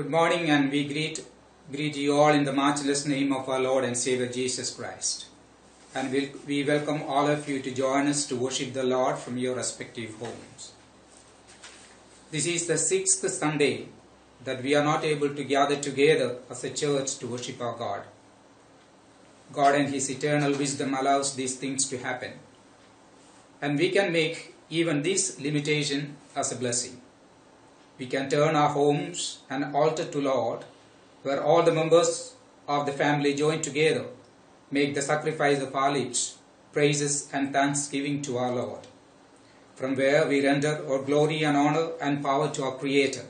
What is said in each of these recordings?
Good morning, and we greet you all in the matchless name of our Lord and Savior Jesus Christ. And we welcome all of you to join us to worship the Lord from your respective homes. This is the 6th Sunday that we are not able to gather together as a church to worship our God. God and His eternal wisdom allows these things to happen. And we can make even this limitation as a blessing. We can turn our homes and altar to Lord, where all the members of the family join together, make the sacrifice of our lips, praises and thanksgiving to our Lord, from where we render all glory and honor and power to our Creator.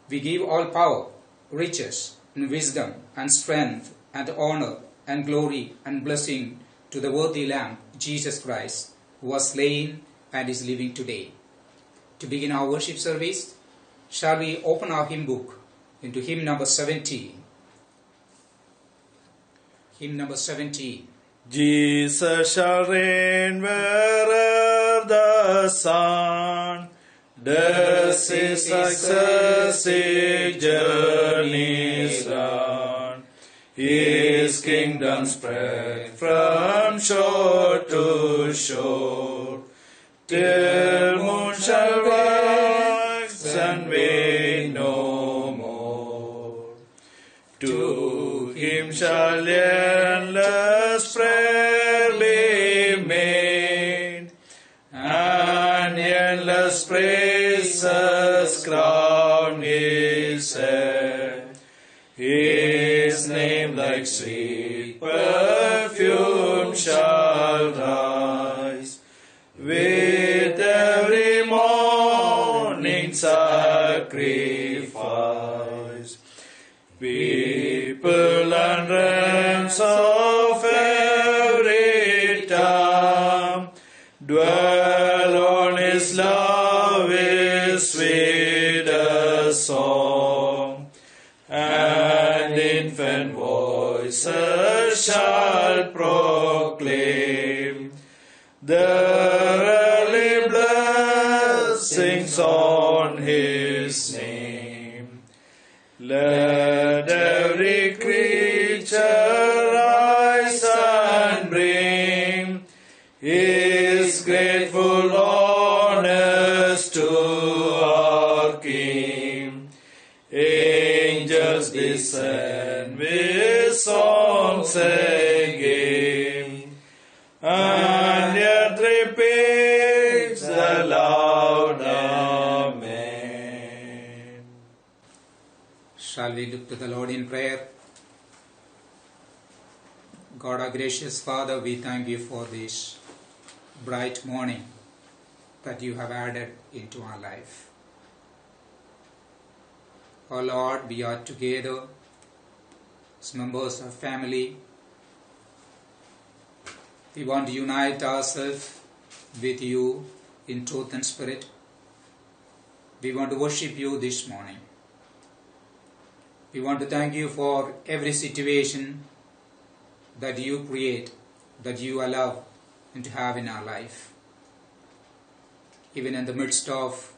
We give all power, riches, and wisdom, and strength, and honor, and glory, and blessing to the worthy Lamb, Jesus Christ, who was slain and is living today. To begin our worship service, shall we open our hymn book into hymn number 17? Hymn number 17. Jesus shall reign where'er the sun does his successive journeys run. His kingdom spread from shore to shore, till moon shall wax and wane no more. To him shall endless prayer be made, and endless praises crown his head. His name like sweet perfume shall rise with every morning sacrifice. People and realms of every time dwell on his love, his sweetest song, and infant voices shall proclaim the early blessings on his name. Let every creature rise and bring his grateful honors to our King. Angels descend with songs singing, and yet repeats the loud Amen. Shall we look to the Lord in prayer? God, our gracious Father, we thank you for this bright morning that you have added into our life. Oh Lord, we are together as members of family. We want to unite ourselves with you in truth and spirit. We want to worship you this morning. We want to thank you for every situation that you create, that you allow and to have in our life. Even in the midst of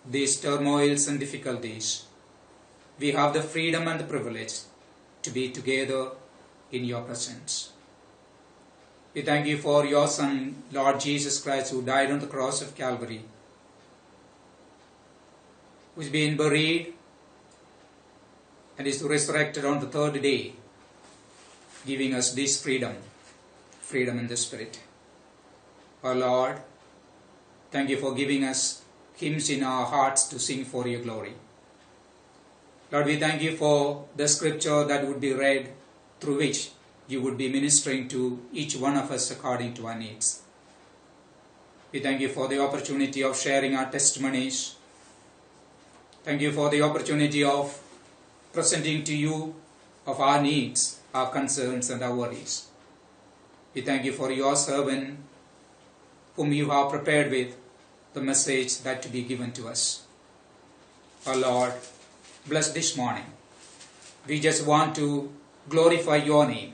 these turmoils and difficulties, we have the freedom and the privilege to be together in your presence. We thank you for your Son, Lord Jesus Christ, who died on the cross of Calvary, who is being buried and is resurrected on the third day, giving us this freedom in the Spirit. Our Lord, thank you for giving us hymns in our hearts to sing for your glory. Lord, we thank you for the scripture that would be read, through which you would be ministering to each one of us according to our needs. We thank you for the opportunity of sharing our testimonies. Thank you for the opportunity of presenting to you of our needs, our concerns and our worries. We thank you for your servant whom you have prepared with the message that to be given to us. Our Lord, bless this morning. We just want to glorify your name.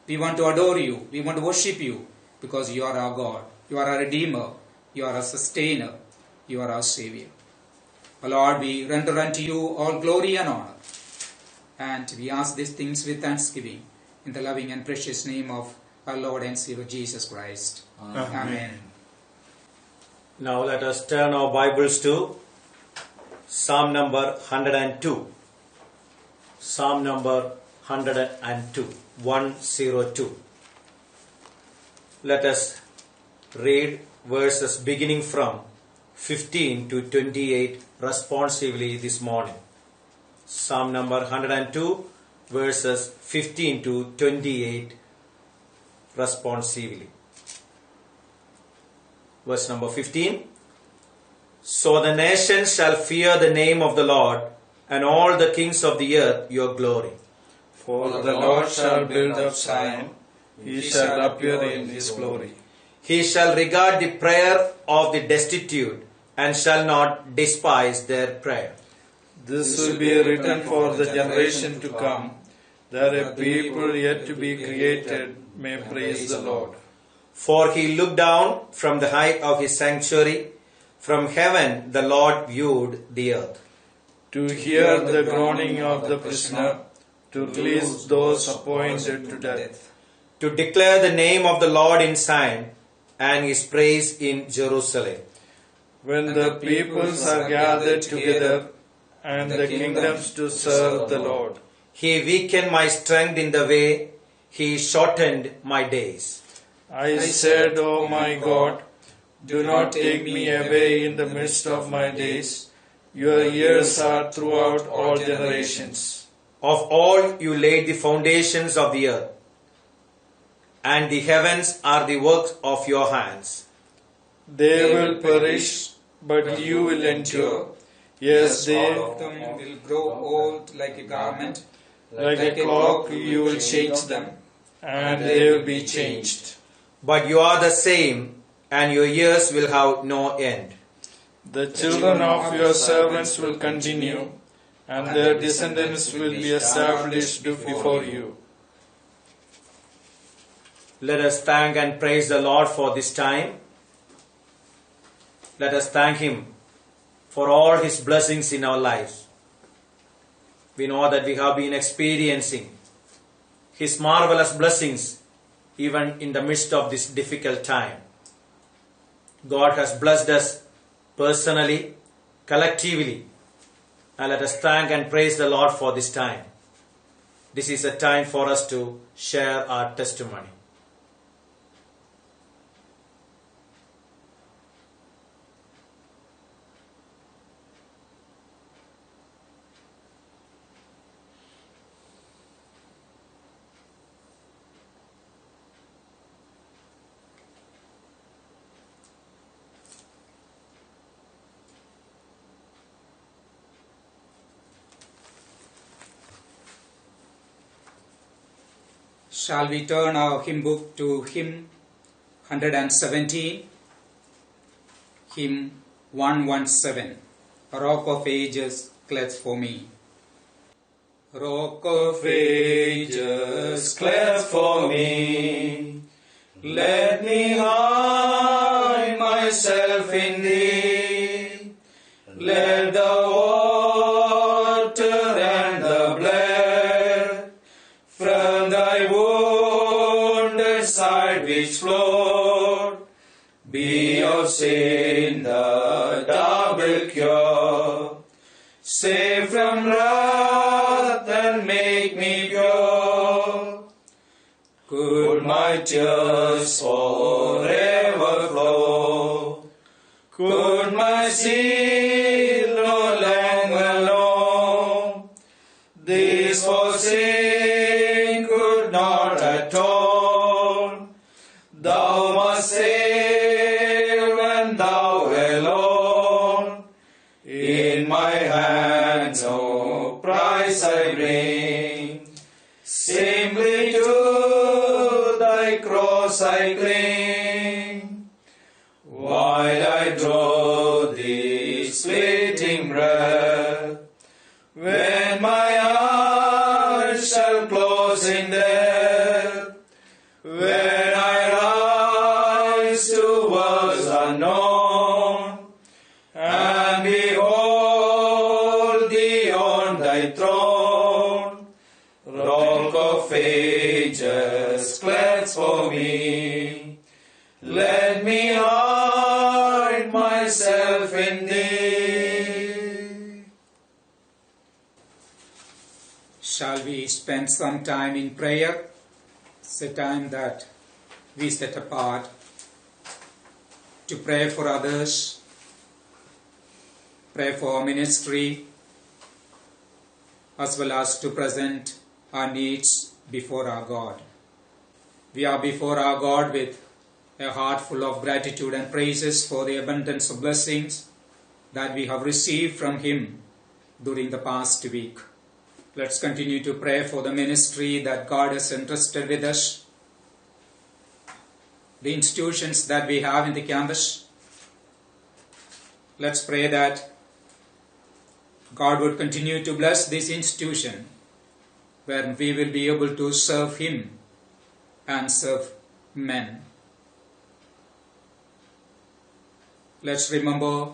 We want to adore you. We want to worship you because you are our God. You are our Redeemer. You are our Sustainer. You are our Savior. O Lord, we render unto you all glory and honor. And we ask these things with thanksgiving in the loving and precious name of our Lord and Savior Jesus Christ. Amen. Now let us turn our Bibles to Psalm number 102. Psalm number 102. 102. Let us read verses beginning from 15 to 28 responsively this morning. Psalm number 102, verses 15 to 28 responsively. Verse number 15. So the nations shall fear the name of the Lord, and all the kings of the earth your glory. For the Lord shall build up Zion, he shall appear in his glory. He shall regard the prayer of the destitute, and shall not despise their prayer. This will be written for the generation to come, that a people yet to be created may praise the Lord. For he looked down from the height of his sanctuary, from heaven the Lord viewed the earth. To hear the groaning of the prisoner, to release those appointed to death. To declare the name of the Lord in Zion, and his praise in Jerusalem. When the peoples are gathered together, and the kingdoms to serve the Lord. He weakened my strength in the way, he shortened my days. I said, O my God, do not take me away in the midst of my days. Your years are throughout all generations. Of all you laid the foundations of the earth, and the heavens are the works of your hands. They will perish, but you will endure. Yes, all of them will grow old like a garment. Like a clock you will change them, and they will be changed. But you are the same, and your years will have no end. The children of your servants will continue, and their descendants will be established before you. Let us thank and praise the Lord for this time. Let us thank Him for all His blessings in our lives. We know that we have been experiencing His marvelous blessings even in the midst of this difficult time. God has blessed us personally, collectively, and let us thank and praise the Lord for this time. This is a time for us to share our testimony. Shall we turn our hymn book to hymn 117, hymn 117, Rock of Ages, cleft for me. Rock of Ages, cleft for me, let me hide myself in thee. Let the water and the blood from thy wounded side which flowed be of sin the double cure. Save from wrath and make me pure. Could my tears forever flow, could my sin no longer know, this for sin could not atone. Thou must save and thou alone. In my hands no price I bring, simply to thy cross I cling. While I draw this fleeting breath, when my eyes shall close in death, when I rise to worlds unknown, and behold me. Let me hide myself in thee. Shall we spend some time in prayer? It's a time that we set apart to pray for others, pray for our ministry, as well as to present our needs before our God. We are before our God with a heart full of gratitude and praises for the abundance of blessings that we have received from Him during the past week. Let's continue to pray for the ministry that God has entrusted with us, the institutions that we have in the campus. Let's pray that God would continue to bless this institution where we will be able to serve Him and serve men. Let's remember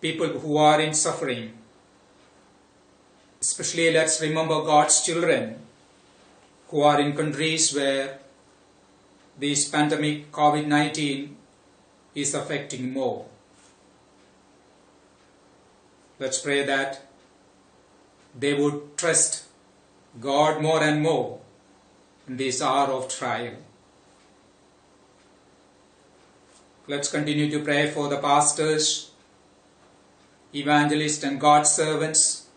people who are in suffering. Especially let's remember God's children who are in countries where this pandemic COVID-19 is affecting more. Let's pray that they would trust God more and more in this hour of trial. Let's continue to pray for the pastors, evangelists and God's servants.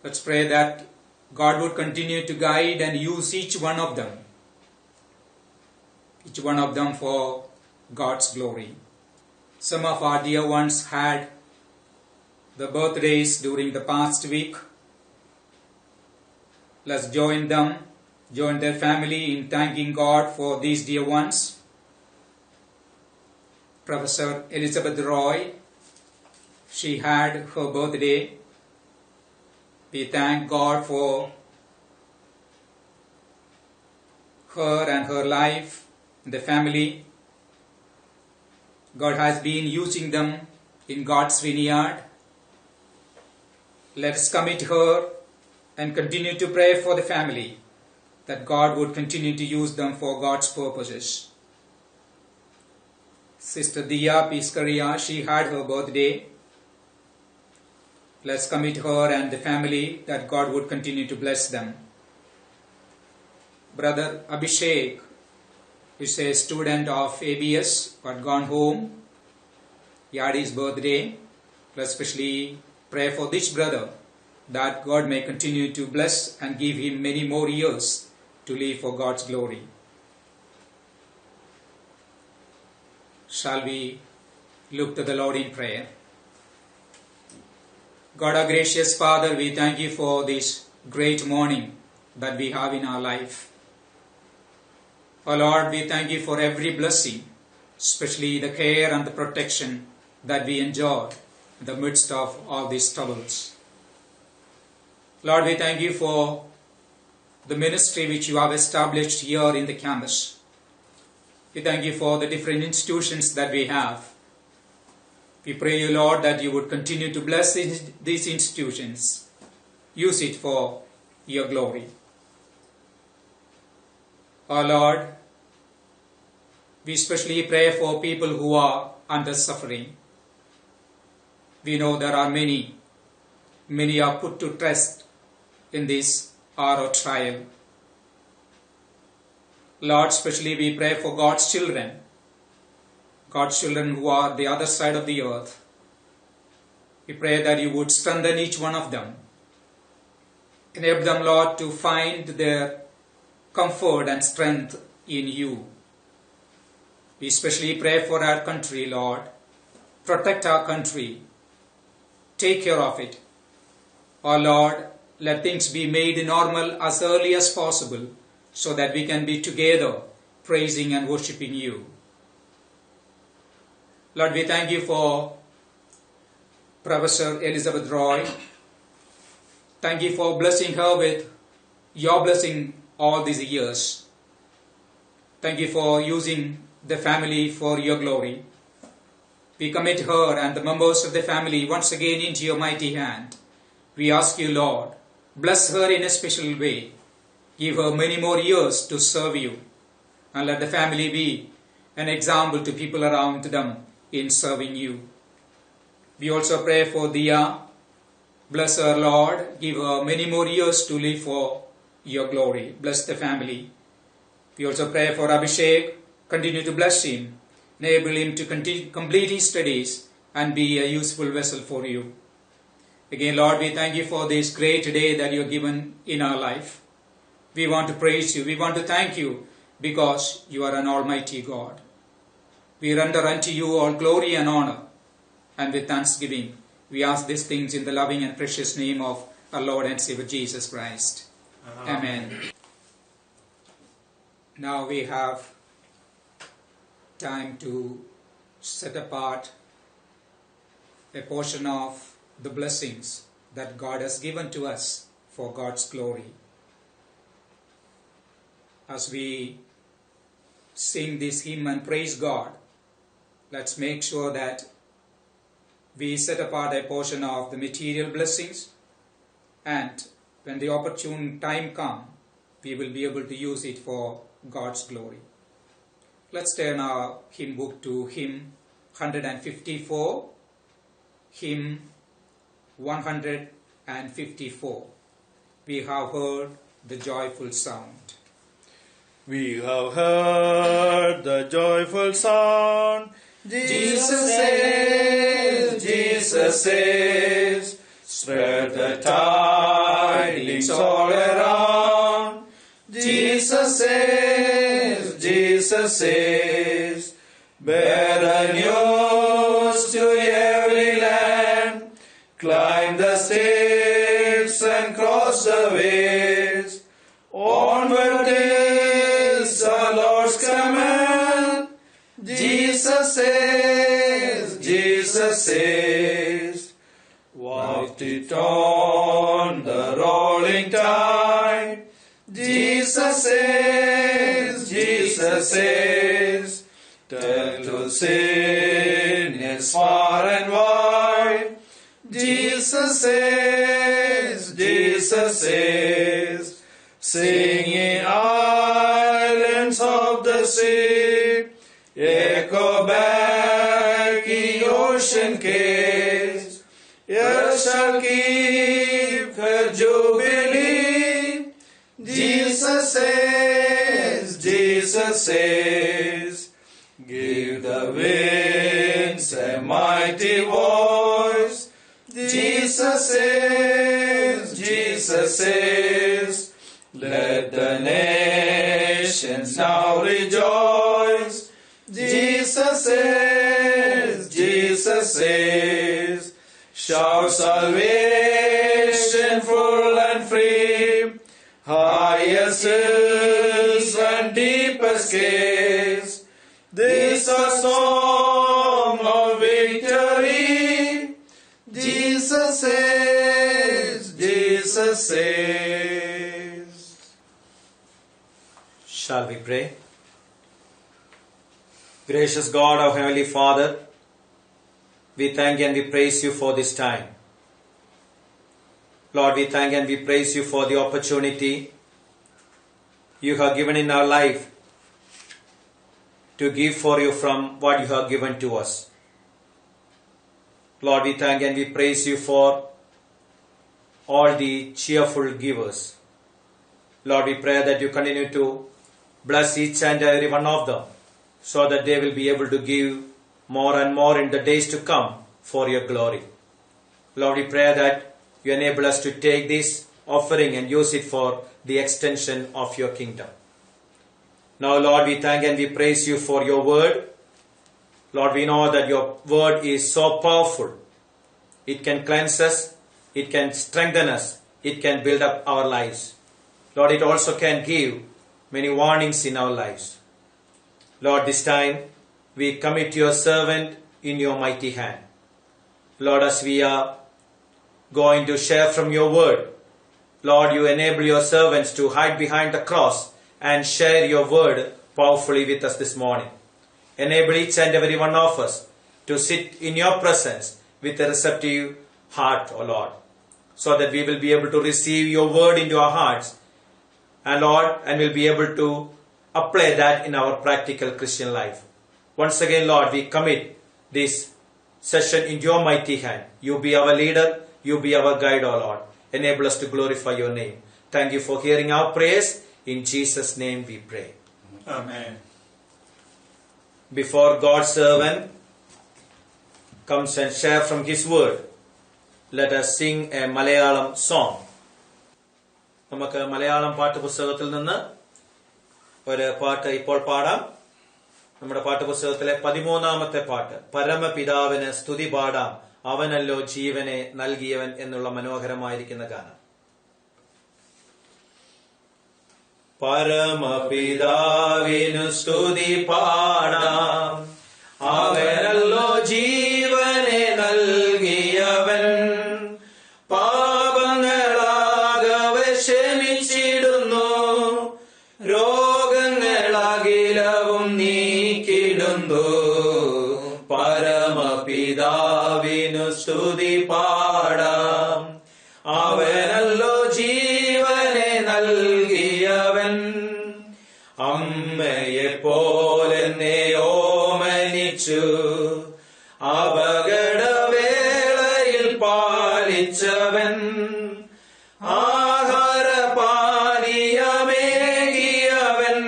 Let's pray that God would continue to guide and use each one of them for God's glory. Some of our dear ones had the birthdays during the past week. Let's join them, join their family in thanking God for these dear ones. Professor Elizabeth Roy, she had her birthday. We thank God for her and her life, the family. God has been using them in God's vineyard. Let us commit her and continue to pray for the family, that God would continue to use them for God's purposes. Sister Dia Piscaria, she had her birthday. Let's commit her and the family that God would continue to bless them. Brother Abhishek is a student of ABS, but gone home. He had his birthday. Let's especially pray for this brother that God may continue to bless and give him many more years to live for God's glory. Shall we look to the Lord in prayer? God, our gracious Father, we thank you for this great morning that we have in our life. Oh Lord, we thank you for every blessing, especially the care and the protection that we enjoy in the midst of all these troubles. Lord, we thank you for the ministry which you have established here in the campus. We thank you for the different institutions that we have. We pray you, Lord, that you would continue to bless these institutions. Use it for your glory. Oh Lord, we especially pray for people who are under suffering. We know there are many are put to test in this hour of trial. Lord, especially we pray for God's children who are the other side of the earth. We pray that you would strengthen each one of them. Enable them, Lord, to find their comfort and strength in you. We especially pray for our country, Lord. Protect our country. Take care of it. Oh Lord, let things be made normal as early as possible so that we can be together praising and worshipping you. Lord, we thank you for Professor Elizabeth Roy. Thank you for blessing her with your blessing all these years. Thank you for using the family for your glory. We commit her and the members of the family once again into your mighty hand. We ask you, Lord, bless her in a special way. Give her many more years to serve you. And let the family be an example to people around them in serving you. We also pray for Dia. Bless her, Lord. Give her many more years to live for your glory. Bless the family. We also pray for Abhishek. Continue to bless him. Enable him to complete his studies and be a useful vessel for you. Again, Lord, we thank you for this great day that you have given in our life. We want to praise you. We want to thank you because you are an almighty God. We render unto you all glory and honor. And with thanksgiving, we ask these things in the loving and precious name of our Lord and Savior Jesus Christ. Amen. Now we have time to set apart a portion of the blessings that God has given to us for God's glory. As we sing this hymn and praise God, let's make sure that we set apart a portion of the material blessings, and when the opportune time comes, we will be able to use it for God's glory. Let's turn our hymn book to hymn 154, hymn 154. We have heard the joyful sound. We have heard the joyful sound. Jesus says, spread the tidings all around. Jesus says, bear the news to every land. Climb the steps and cross the ways. Onward is our Lord's command. Jesus says, waft it on the rolling tide. Jesus says, tell to sinners far and wide. Jesus says, sing in islands of the sea, echo back in ocean caves, earth shall keep her jubilee. Jesus says, give the winds a mighty voice. Jesus says, let the nations now rejoice. Jesus says, shout salvation full and free, highest hills and deepest caves. This a song of victory. Jesus says. Shall we pray? Gracious God, our Heavenly Father, we thank and we praise you for this time. Lord, we thank and we praise you for the opportunity you have given in our life to give for you from what you have given to us. Lord, we thank and we praise you for all the cheerful givers. Lord, we pray that you continue to bless each and every one of them so that they will be able to give more and more in the days to come for your glory. Lord, we pray that you enable us to take this offering and use it for the extension of your kingdom. Now, Lord, we thank and we praise you for your word. Lord, we know that your word is so powerful. It can cleanse us, it can strengthen us, it can build up our lives. Lord, it also can give many warnings in our lives. Lord, this time we commit your servant in your mighty hand. Lord, as we are going to share from your word, Lord, you enable your servants to hide behind the cross and share your word powerfully with us this morning. Enable each and every one of us to sit in your presence with a receptive heart, O Lord, so that we will be able to receive your word into our hearts and Lord, and we'll be able to apply that in our practical Christian life. Once again, Lord, we commit this session into your mighty hand. You be our leader, you be our guide, O Lord. Enable us to glorify your name. Thank you for hearing our prayers. In Jesus' name we pray. Amen. Before God's servant comes and share from his word, let us sing a Malayalam song. നമുക്ക് മലയാളം പാഠപുസ്തകത്തിൽ നിന്ന് ഒരു പാട്ട് ഇപ്പോൾ പാടാം. നമ്മുടെ പാഠപുസ്തകത്തിലെ 13-ാമത്തെ പാട്ട്, പരമപിതാവിന് സ്തുതി പാടാം, അവനല്ലോ ജീവനെ നൽകിയവൻ എന്നുള്ള മനോഹരമായിരിക്കുന്ന ഗാനം. പരമപിതാവിനു സ്തുതി പാടാം, അവനല്ലോ ജീവനെ നൽകിയവൻ, പാപങ്ങളാകവെ ക്ഷമിച്ചിടുന്നു, രോഗങ്ങളാകിലവും നീക്കിടുന്നു. പരമപിതാവിനു സ്തുതി പാടാം, അവനല്ലോ ജീവനെ നൽകിയവൻ, അമ്മയെ പോലെന്നെ ഓമനിച്ചു, അപകടവേളയിൽ പാലിച്ചവൻ, ആഹാരപാനീയമേകിയവൻ,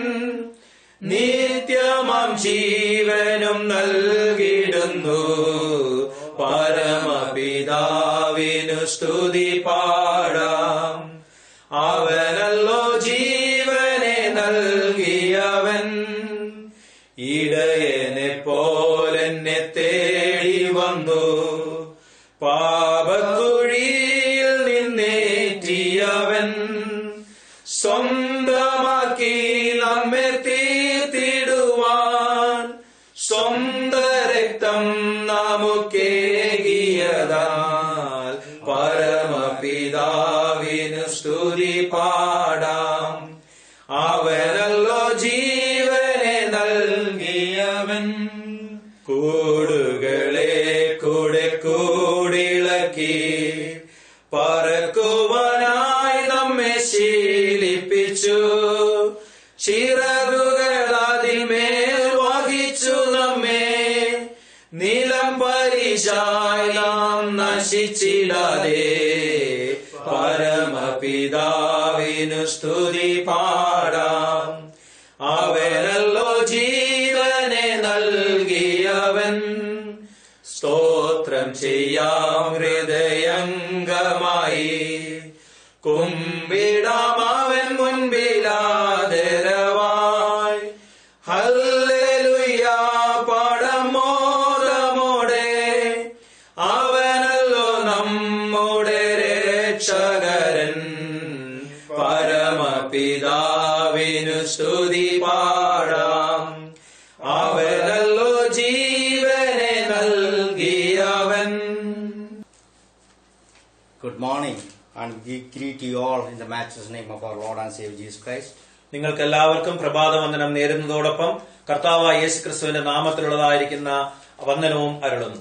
നിത്യമാം ജീവനും നൽകിടുന്നു. പരമപിതാവിനു സ്തുതി പാടാം, അവനല്ലോ ജീവനെ നൽകിയവൻ, ഇടയനെ പോലെന്നെ തേടി വന്നു, പാപക്കുഴിയിൽ നിന്നേറ്റിയവൻ, സ്വന്തമാക്കി നമ്മെ തീർത്തിടുവാൻ, സ്വന്ത രക്തം നമുക്കേകിയതാൽ, പരമപിതാവിനു സ്തുതി പാടാം, അവനല്ലോ ജീവനെ നൽകിയവൻ, കൂടുകളെ കൂടെ കൂടിളക്കി പറക്കുവാനായി നമ്മെ ശീലിപ്പിച്ചു, ചിറകുകളതിന്മേൽ വഹിച്ചു നമ്മെ, നിലം പരിശായി നാം നശിച്ചിടാതെ, പരമപിതാവിനു സ്തുതി പാടാം, അവനല്ലോ ജീവനെ നൽകിയവൻ, സ്തോത്രം ചെയ്യാം ഹൃദയംഗമായി, കുമ്പിടാം അവൻ മുൻപിലാദരവായി, ഹല്ലേലൂയ പാടാം മോദമോടെ, അവനല്ലോ നമ്മുടെ രക്ഷകരൻ, പരമപിതാവിനു സ്തുതി പാടാം, അവനല്ലോ ജീവനെ നൽകിയവൻ. Good morning, and we greet you all in the matchless name of our Lord and Savior Jesus Christ. നിങ്ങൾക്ക് എല്ലാവർക്കും പ്രഭാതവന്ദനം നേരുന്നതോടൊപ്പം കർത്താവായ യേശുക്രിസ്തുവിന്റെ നാമത്തിലുള്ളതായിരിക്കുന്ന വന്ദനവും അരുളുന്നു.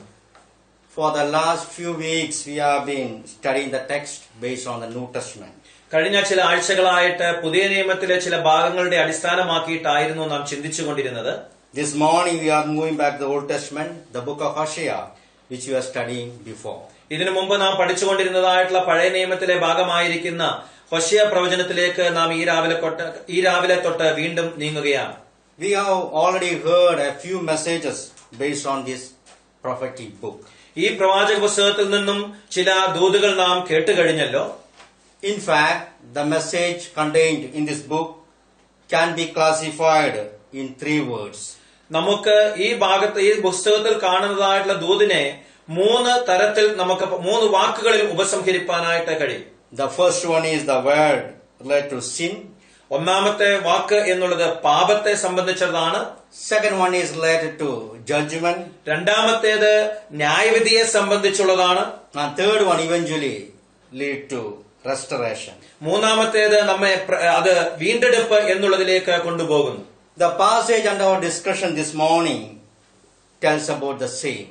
For the last few weeks, we have been studying the text based on the New Testament. കഴിഞ്ഞ ചില ആഴ്ചകളായിട്ട് പുതിയ നിയമത്തിലെ ചില ഭാഗങ്ങളുടെ അടിസ്ഥാനമാക്കിയിട്ടായിരുന്നു നാം ചിന്തിച്ചുകൊണ്ടിരുന്നത്. This morning, we are moving back to the Old Testament, the book of Hosea, which we were studying before. ഇതിനു മുമ്പ് നാം പഠിച്ചുകൊണ്ടിരുന്നതായിട്ടുള്ള പഴയ നിയമത്തിലെ ഭാഗമായിരിക്കുന്ന ഹോശേയ പ്രവചനത്തിലേക്ക് നാം ഈ രാവിലെ തൊട്ട് വീണ്ടും നീങ്ങുകയാണ്. We have already heard a few messages based on this prophetic book. ഈ പ്രവാചക പുസ്തകത്തിൽ നിന്നും ചില ദൂതുകൾ നാം കേട്ടുകഴിഞ്ഞല്ലോ. In fact, the message contained in this book can be classified in 3 words. നമുക്ക് ഈ പുസ്തകത്തിൽ കാണുന്നതായിട്ടുള്ള ദൂതിനെ 3 തരത്തിൽ നമുക്ക് 3 വാക്കുകളിൽ ഉപസംഹരിക്കാനായിട്ട് കഴിയും. The first one is the word related to sin. ഒന്നാമത്തെ വാക്ക് എന്നുള്ളത് പാപത്തെ സംബന്ധിച്ചതാണ്. Second one is related to judgment. രണ്ടാമത്തേത് ന്യായവിധിയെ സംബന്ധിച്ചുള്ളതാണ്. And third one eventually lead to restoration. മൂന്നാമത്തേത് നമ്മെ അത് വീണ്ടെടുപ്പ് എന്നുള്ളതിലേക്ക് കൊണ്ടുപോകുന്നു. The passage under our discussion this morning tells about the same.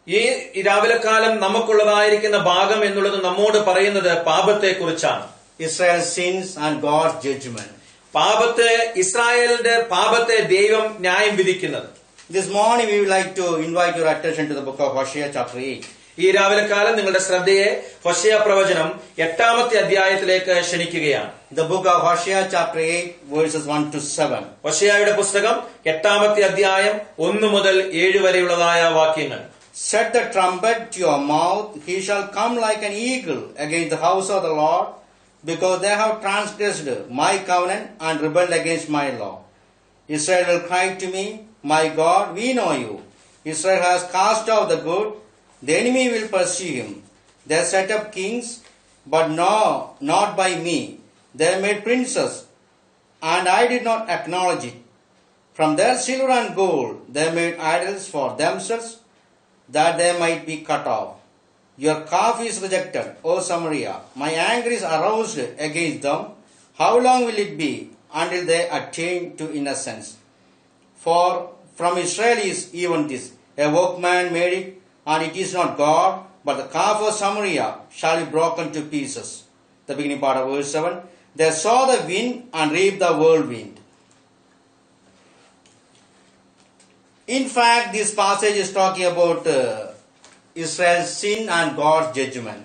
ഈ രാവിലെ കാലം നമുക്കുള്ളതായിരിക്കുന്ന ഭാഗം എന്നുള്ളത് നമ്മോട് പറയുന്നത് പാപത്തെ കുറിച്ചാണ്. Israel's sins and God's judgment. പാപത്തെ ഇസ്രായേലിന്റെ പാപത്തെ ദൈവം ന്യായം വിധിക്കുന്നത്. This morning we would like to invite your attention to the book of Hosea chapter 8. ഈ രാവിലെ കാലം നിങ്ങളുടെ ശ്രദ്ധയെ ഹോശേയ പ്രവചനം 8-ാമത്തെ അധ്യായത്തിലേക്ക് ക്ഷണിക്കുകയാണ്. The book of Hosea chapter 8 verses 1 to 7. ഹോശേയയുടെ പുസ്തകം 8-ാമത്തെ അധ്യായം 1 മുതൽ 7 വരെയുള്ളതായ വാക്യങ്ങൾ. Set the trumpet to your mouth, he shall come like an eagle against the house of the Lord, because they have transgressed my covenant and rebelled against my law. Israel will cry to me, my God, we know you. Israel has cast out the good, the enemy will pursue him. They set up kings, but no, not by me. They made princes, and I did not acknowledge it. From their silver and gold they made idols for themselves, that they might be cut off. Your calf is rejected, O Samaria. My anger is aroused against them. How long will it be until they attain to innocence? For from Israel is even this, a workman made it, and it is not God, but the calf of Samaria shall be broken to pieces. The beginning part of verse 7. They saw the wind and reaped the whirlwind. In fact, this passage is talking about Israel's sin and God's judgment.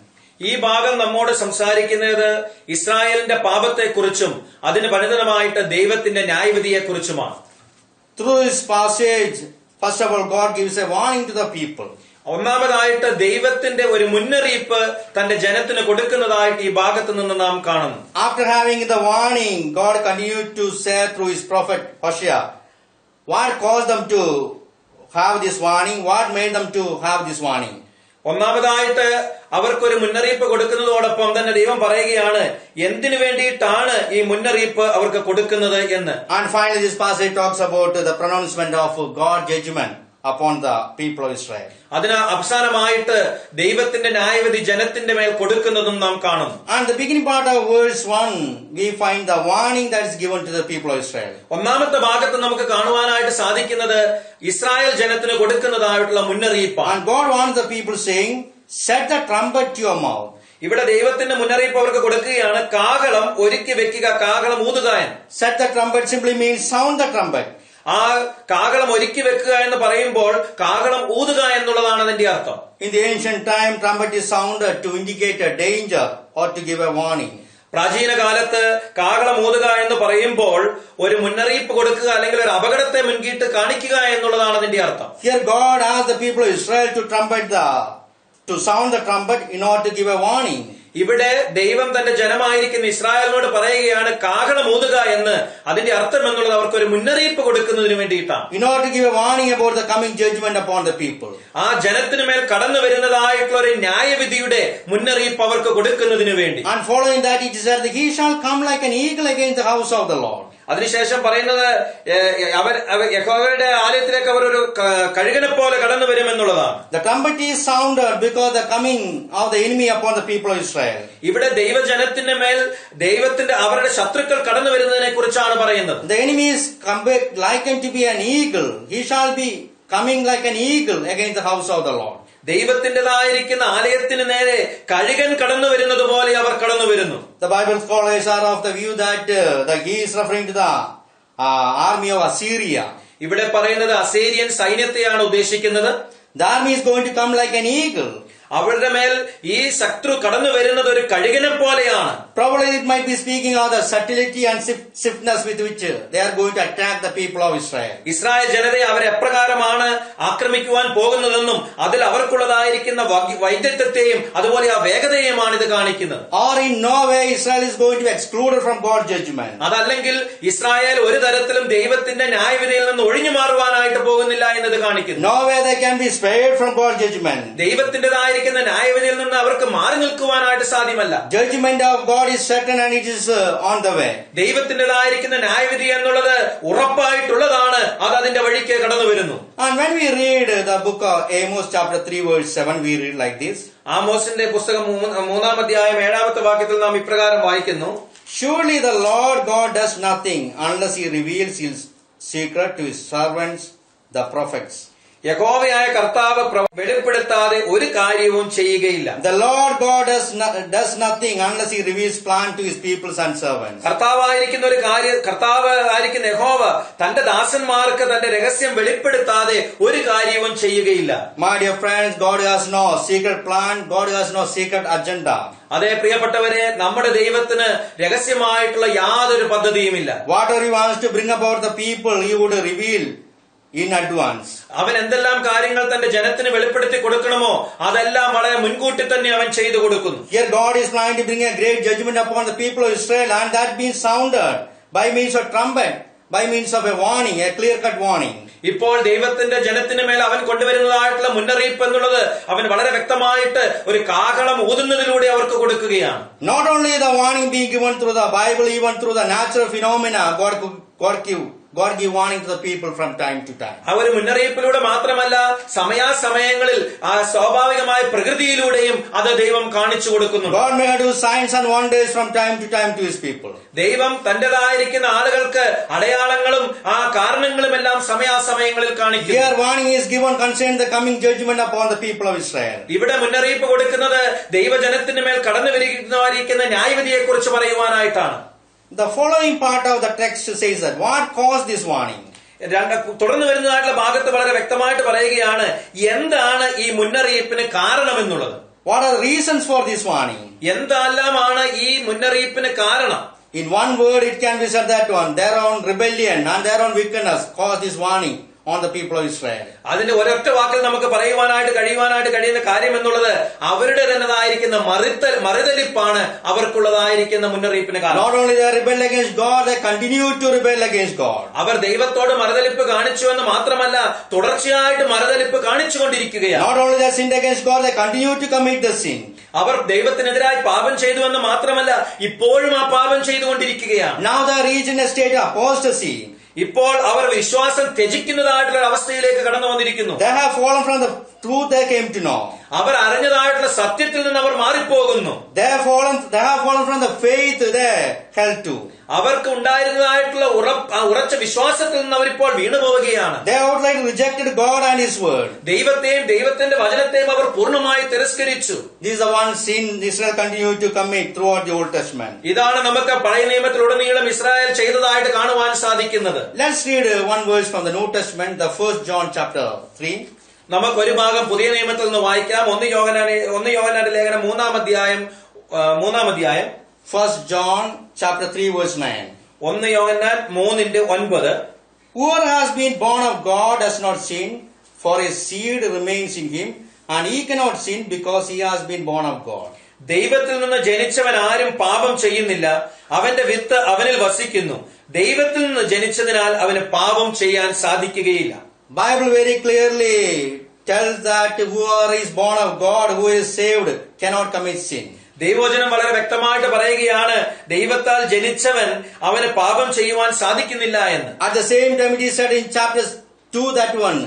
ഈ ഭാഗം നമ്മോട് സംസാരിക്കുന്നത് ഇസ്രായേലിന്റെ പാപത്തെക്കുറിച്ചും അതിന് പരിണിതമായിട്ട് ദൈവത്തിന്റെ ന്യായവിധിയെക്കുറിച്ചുമാണ്. Through this passage, first of all, God gives a warning to the people. ഒന്നാമതായിട്ട് ദൈവത്തിന്റെ ഒരു മുന്നറിയിപ്പ് തന്റെ ജനത്തിന് കൊടുക്കുന്നതായിട്ട് ഈ ഭാഗത്ത് നിന്ന് നാം കാണുന്നു. After having the warning, God continued to say through his prophet Hosea, what caused them to have this warning? What made them to have this warning? ഒന്നാമതായിട്ട് അവർക്കൊരു മുന്നറിയിപ്പ് കൊടുക്കുന്നതോടൊപ്പം തന്നെ ദൈവം പറയുകയാണ് എന്തിനു വേണ്ടിയിട്ടാണ് ഈ മുന്നറിയിപ്പ് അവർക്ക് കൊടുക്കുന്നത് എന്ന്. And finally this passage talks about the pronouncement of God's judgment upon the people of Israel. അതിന് അവസാനമായിട്ട് ദൈവത്തിന്റെ ന്യായവിധി ജനത്തിന്റെ മേൽ കൊടുക്കുന്നതും നാം കാണുന്നു. And the beginning part of verse 1, we find the warning that is given to the people of Israel. ഒന്നാമത്തെ ഭാഗത്ത് നമുക്ക് കാണുവാനായിട്ട് സാധിക്കുന്നത് ഇസ്രായേൽ ജനത്തിന് കൊടുക്കുന്നതായിട്ടുള്ള മുന്നറിയിപ്പാണ്. And God warns the people saying, set the trumpet to your mouth. ഇവിടെ ദൈവത്തിന്റെ മുന്നറിയിപ്പ് അവർക്ക് കൊടുക്കുകയാണ്, കാഹളം ഒരുക്കി വെക്കുക, കാഹളം ഊതുക എന്ന്. Set the trumpet simply means sound the trumpet. ആ കാഹളം ഒരുക്കി വെക്കുക എന്ന് പറയുമ്പോൾ കാഹളം ഊതുക എന്നുള്ളതാണ് അതിന്റെ അർത്ഥം. In the ancient time, trumpet is sounded to indicate a danger or to give a warning. പ്രാചീന കാലത്ത് കാഹളം ഊതുക എന്ന് പറയുമ്പോൾ ഒരു മുന്നറിയിപ്പ് കൊടുക്കുക അല്ലെങ്കിൽ ഒരു അപകടത്തെ മുൻകിട്ട് കാണിക്കുക എന്നുള്ളതാണ് അതിന്റെ അർത്ഥം. Here God asked the people of Israel to sound the trumpet in order to give a warning. ഇവിടെ ദൈവം തന്റെ ജനമായിരിക്കുന്ന ഇസ്രായേലിനോട് പറയുകയാണ് കാഹളം ഊതുക എന്ന്. അതിന്റെ അർത്ഥം എന്നുള്ളത് അവർക്ക് ഒരു മുന്നറിയിപ്പ് കൊടുക്കുന്നതിന് വേണ്ടിയിട്ടാണ്. In order to give a warning about the coming judgment upon the people. ആ ജനത്തിന് മേൽ കടന്നു വരുന്നതായിട്ടുള്ള ഒരു ന്യായവിധിയുടെ മുന്നറിയിപ്പ് അവർക്ക് കൊടുക്കുന്നതിന് വേണ്ടി. And following that it is said that he shall come like an eagle against the house of the Lord. അതിനുശേഷം പറയുന്നത് യഹോവയുടെ ആലയത്തിലേക്ക് അവർ ഒരു കഴുകനെ പോലെ കടന്നു വരുമെന്നുള്ളതാണ്. The trumpet is sounded because the coming of the enemy upon the people of Israel. ഇവിടെ ദൈവജനത്തിന്റെ മേൽ ദൈവത്തിന്റെ അവരുടെ ശത്രുക്കൾ കടന്നു വരുന്നതിനെ കുറിച്ചാണ് പറയുന്നത്. The enemy is likened to be an eagle. He shall be coming like an eagle against the house of the Lord. ദൈവത്തിന്റേതായിരിക്കുന്ന ആലയത്തിന് നേരെ കഴുകൻ കടന്നു വരുന്നത് പോലെ അവർ കടന്നു വരുന്നു. The Bible scholars are of the view that he is referring to the army of Assyria. ഇവിടെ പറയുന്നത് Assyrian സൈന്യത്തെയാണ് ഉദ്ദേശിക്കുന്നത്. The army is going to come like an eagle. അവരുടെ മേൽ ഈ ശത്രു കടന്നു വരുന്നത് ഒരു കഴുകനെ പോലെയാണ്. Probably it might be speaking of the subtlety and swiftness with which they are going to attack the people of Israel. Israel ജനതയെ അവർ എപ്രകാരമാണ് ആക്രമിക്കുവാൻ പോകുന്നതെന്നും അതിൽ അവർക്കുള്ളതായിരിക്കുന്ന വൈദഗ്ധ്യത്തെയും അതുപോലെ ആ വേഗതയെയുമാണ് ഇത് കാണിക്കുന്നത്. Or in no way Israel is going to be excluded from God's judgment. അതല്ലെങ്കിൽ Israel ഒരു തരത്തിലും ദൈവത്തിന്റെ ന്യായവിധിയിൽ നിന്ന് ഒഴിഞ്ഞു മാറുവാനായിട്ട് പോകുന്നില്ല എന്നത് കാണിക്കുന്നു. No way they can be spared from God's judgment. ദൈവത്തിന്റേതായിരിക്കുന്ന ന്യായവിധിയിൽ നിന്ന് അവർക്ക് മാറി നിൽക്കുവാനായിട്ട് സാധ്യമല്ല. Judgment of God is certain and it is on the way. ദൈവത്തിന്റേതായിരിക്കുന്ന ന്യായവിധി എന്നുള്ളത് ഉറപ്പായിട്ടുള്ളതാണ്. അത് അതിന്റെ വഴിക്ക് കടന്നു വരുന്നു. And when we read the book of Amos chapter 3 verse 7, we read like this. ആമോസിന്റെ പുസ്തകം 3-ാം അധ്യായം 7-ാമത്തെ വാക്യത്തിൽ നാം ഇപ്രകാരം വായിക്കുന്നു. Surely the Lord God does nothing unless he reveals his secret to his servants the prophets. യഹോവയായ കർത്താവ് വെളിപ്പെടുത്താതെ ഒരു കാര്യവും ചെയ്യുകയില്ല. The Lord God does nothing unless He reveals plan to His people and servants. കർത്താവ് ആയിരിക്കുന്ന യഹോവ തന്റെ ദാസന്മാർക്ക് തന്റെ രഹസ്യം വെളിപ്പെടുത്താതെ ഒരു കാര്യവും ചെയ്യുകയില്ല. My dear friends, God has no secret plan. God has no secret agenda. അതേ പ്രിയപ്പെട്ടവരെ, നമ്മുടെ ദൈവത്തിന് രഹസ്യമായിട്ടുള്ള യാതൊരു പദ്ധതിയുമില്ല. Whatever He wants to bring about the people, He would reveal in advance. അവൻ എന്തെല്ലാം കാര്യങ്ങൾ തന്റെ ജനത്തിന് വെളിപ്പെടുത്തി കൊടുക്കണമോ അതെല്ലാം വളരെ മുൻകൂട്ടി തന്നെ അവൻ ചെയ്തു കൊടുക്കുന്നു. Here God is planning to bring a great judgment upon the people of Israel, and that being sounded by means of trumpet, by means of a warning, a clear-cut warning. ഇപ്പോൾ ദൈവത്തിന്റെ ജനത്തിന് മേൽ അവൻ കൊണ്ടുവരുന്നതായിട്ടുള്ള മുന്നറിയിപ്പ് എന്നുള്ളത് അവൻ വളരെ വ്യക്തമായിട്ട് ഒരു കാഹളം ഊതുന്നതിലൂടെ അവർക്ക് കൊടുക്കുകയാണ്. Not only the warning being given through the Bible, even through the natural phenomena, God give warning to the people from time to time. ആ ഒരു മുന്നറിയിപ്പിലൂടെ മാത്രമല്ല, സമയാസമയങ്ങളിൽ ആ സ്വാഭാവികമായ പ്രകൃതിയിലൂടെയും അത് ദൈവം കാണിച്ചു കൊടുക്കുന്നു. God may do signs and wonders from time to time to His people. ദൈവം തന്റേതായിരിക്കുന്ന ആളുകൾക്ക് അടയാളങ്ങളും ആ കാരണങ്ങളും എല്ലാം സമയാസമയങ്ങളിൽ കാണിക്കും. Here warning is given concerning the coming judgment upon the people of Israel. ഇവിടെ മുന്നറിയിപ്പ് കൊടുക്കുന്നത് ദൈവജനത്തിന് മേൽ കടന്നു വരിക്കുന്ന ന്യായവിധിയെ കുറിച്ച് പറയുവാനായിട്ടാണ്. The following part of the text says that what caused this warning? തുടർന്ന് വരുന്നതായിട്ടുള്ള ഭാഗത്ത് വളരെ വ്യക്തമായിട്ട് പറയുകയാണ് എന്താണ് ഈ മുന്നറിയിപ്പിന് കാരണമെന്നുള്ളത്. What are the reasons for this warning? എന്തെല്ലാമാണ് ഈ മുന്നറിയിപ്പിന് കാരണം? In one word it can be said that one, their own rebellion and their own wickedness caused this warning on the people of Israel. അതിന്റെ ഒരൊറ്റ വാക്കിൽ നമുക്ക് പറയുവാനായിട്ട് കഴിയുന്ന കാര്യം എന്നുള്ളത് അവരുടെ തന്നതായിരിക്കുന്ന മറുതലിപ്പാണ് അവർക്കുള്ളതായിരിക്കുന്ന മുന്നറിയിപ്പിന് കാരണം. Not only they rebel against God, they continue to rebel against God. അവർ ദൈവത്തോട് മറുതലിപ്പ് കാണിച്ചു എന്ന് മാത്രമല്ല, തുടർച്ചയായിട്ട് മറുതലിപ്പ് കാണിച്ചുകൊണ്ടിരിക്കുകയാണ്. Not only they sinned against God, they continue to commit the sin. അവർ ദൈവത്തിനെതിരായി പാപം ചെയ്തു എന്ന് മാത്രമല്ല, ഇപ്പോഴും ആ പാപം ചെയ്തുകൊണ്ടിരിക്കുകയാണ്. Now they are reached in a state of apostasy. ഇപ്പോൾ അവർ വിശ്വാസം ത്യജിക്കുന്നതായിട്ടുള്ള അവസ്ഥയിലേക്ക് കടന്നു വന്നിരിക്കുന്നു. They have fallen from the truth they came to know. അവർ അറിഞ്ഞതായിട്ടുള്ള സത്യത്തിൽ നിന്ന് അവർ മാറിപ്പോകുന്നു. They have fallen from the faith they held to. അവർക്ക് ഉണ്ടായിരുന്നതായിട്ടുള്ള ഉറച്ച വിശ്വാസത്തിൽ നിന്ന് അവരിപ്പോൾ വീണുപോവുകയാണ്. They outright rejected God and His word. ദൈവത്തെയും ദൈവത്തിന്റെ വചനത്തെയും അവർ പൂർണ്ണമായി തിരസ്കരിച്ചു. This is the one sin Israel continued to commit throughout the Old Testament. ഇതാണ് നമുക്ക് പഴയ നിയമത്തിലുടനീളം ഇസ്രായേൽ ചെയ്തതായിട്ട് കാണുവാൻ സാധിക്കുന്നത്. Let's read one verse from the New Testament, the 1 John chapter 3. നമുക്ക് ഒരു ഭാഗം പുതിയ നിയമത്തിൽ നിന്ന് വായിക്കാം. 1 യോഹന്നാന്റെ ലേഖനം 3-ാം അധ്യായം 1 John chapter 3 verse 9. 1 Yohannan 3:9. Whoever has been born of God does not sin, for his seed remains in him, and he cannot sin because he has been born of God. ദൈവത്തിൽ നിന്ന് ജനിച്ചവൻ ആരും പാപം ചെയ്യുന്നില്ല, അവന്റെ വിത്ത് അവനിൽ വസിക്കുന്നു. ദൈവത്തിൽ നിന്ന് ജനിച്ചതിനാൽ അവന് പാപം ചെയ്യാൻ സാധിക്കുകയില്ല. Bible very clearly tells that whoever is born of God, who is saved, cannot commit sin. ദൈവവചനം വളരെ വ്യക്തമായിട്ട് പറയുകയാണ്, ദൈവത്താൽ ജനിച്ചവൻ അവന് പാപം ചെയ്യുവാൻ സാധിക്കുന്നില്ല എന്ന്. At the same time it is said in chapter 2 that one,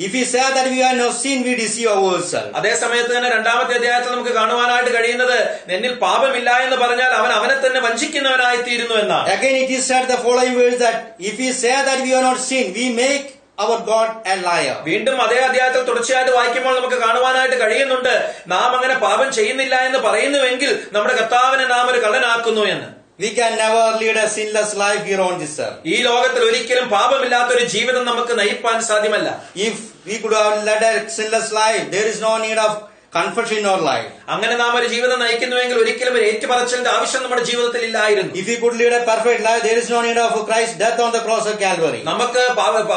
if we say that we have no sin, we deceive ourselves. അതേ സമയത്ത് തന്നെ 2-ാമത്തെ അധ്യായത്തിൽ നമുക്ക് കാണുവാനായിട്ട് കഴിയുന്നത്, എന്നിൽ പാപമില്ല എന്ന് പറഞ്ഞാൽ അവൻ അവനെ തന്നെ വഞ്ചിക്കുന്നവനായി തീരുന്നു എന്നാണ്. Again it is said the following words that if we say that we have not sinned, we make our God a liar. വീണ്ടും അതേ അധ്യായത്തിൽ തുടർച്ചയായിട്ട് വായിക്കുമ്പോൾ നമുക്ക് കാണുവാനായിട്ട് കഴിയുന്നുണ്ട്, നാം അങ്ങനെ പാപം ചെയ്യുന്നില്ല എന്ന് പറയുന്നുവെങ്കിൽ നമ്മുടെ കർത്താവിനെ നാം ഒരു കള്ളനാക്കുന്നു എന്ന്. We can never lead a sinless life here on this earth. ഈ ലോകത്തിൽ ഒരിക്കലും പാപമില്ലാത്തൊരു ജീവിതം നമുക്ക് നയിപ്പാൻ സാധ്യമല്ല. If we could have led a sinless life, there is no need of confession in our life. അങ്ങനെ നാം ഒരു ജീവിതം നയിക്കുന്നുവെങ്കിൽ ഒരിക്കലും ഒരു ഏറ്റുപറച്ചിലിന്റെ ആവശ്യം നമ്മുടെ ജീവിതത്തിൽ ഇല്ലായിരുന്നു. If we could lead a perfect life, there is no need of Christ's death on the cross of Calvary. നമുക്ക്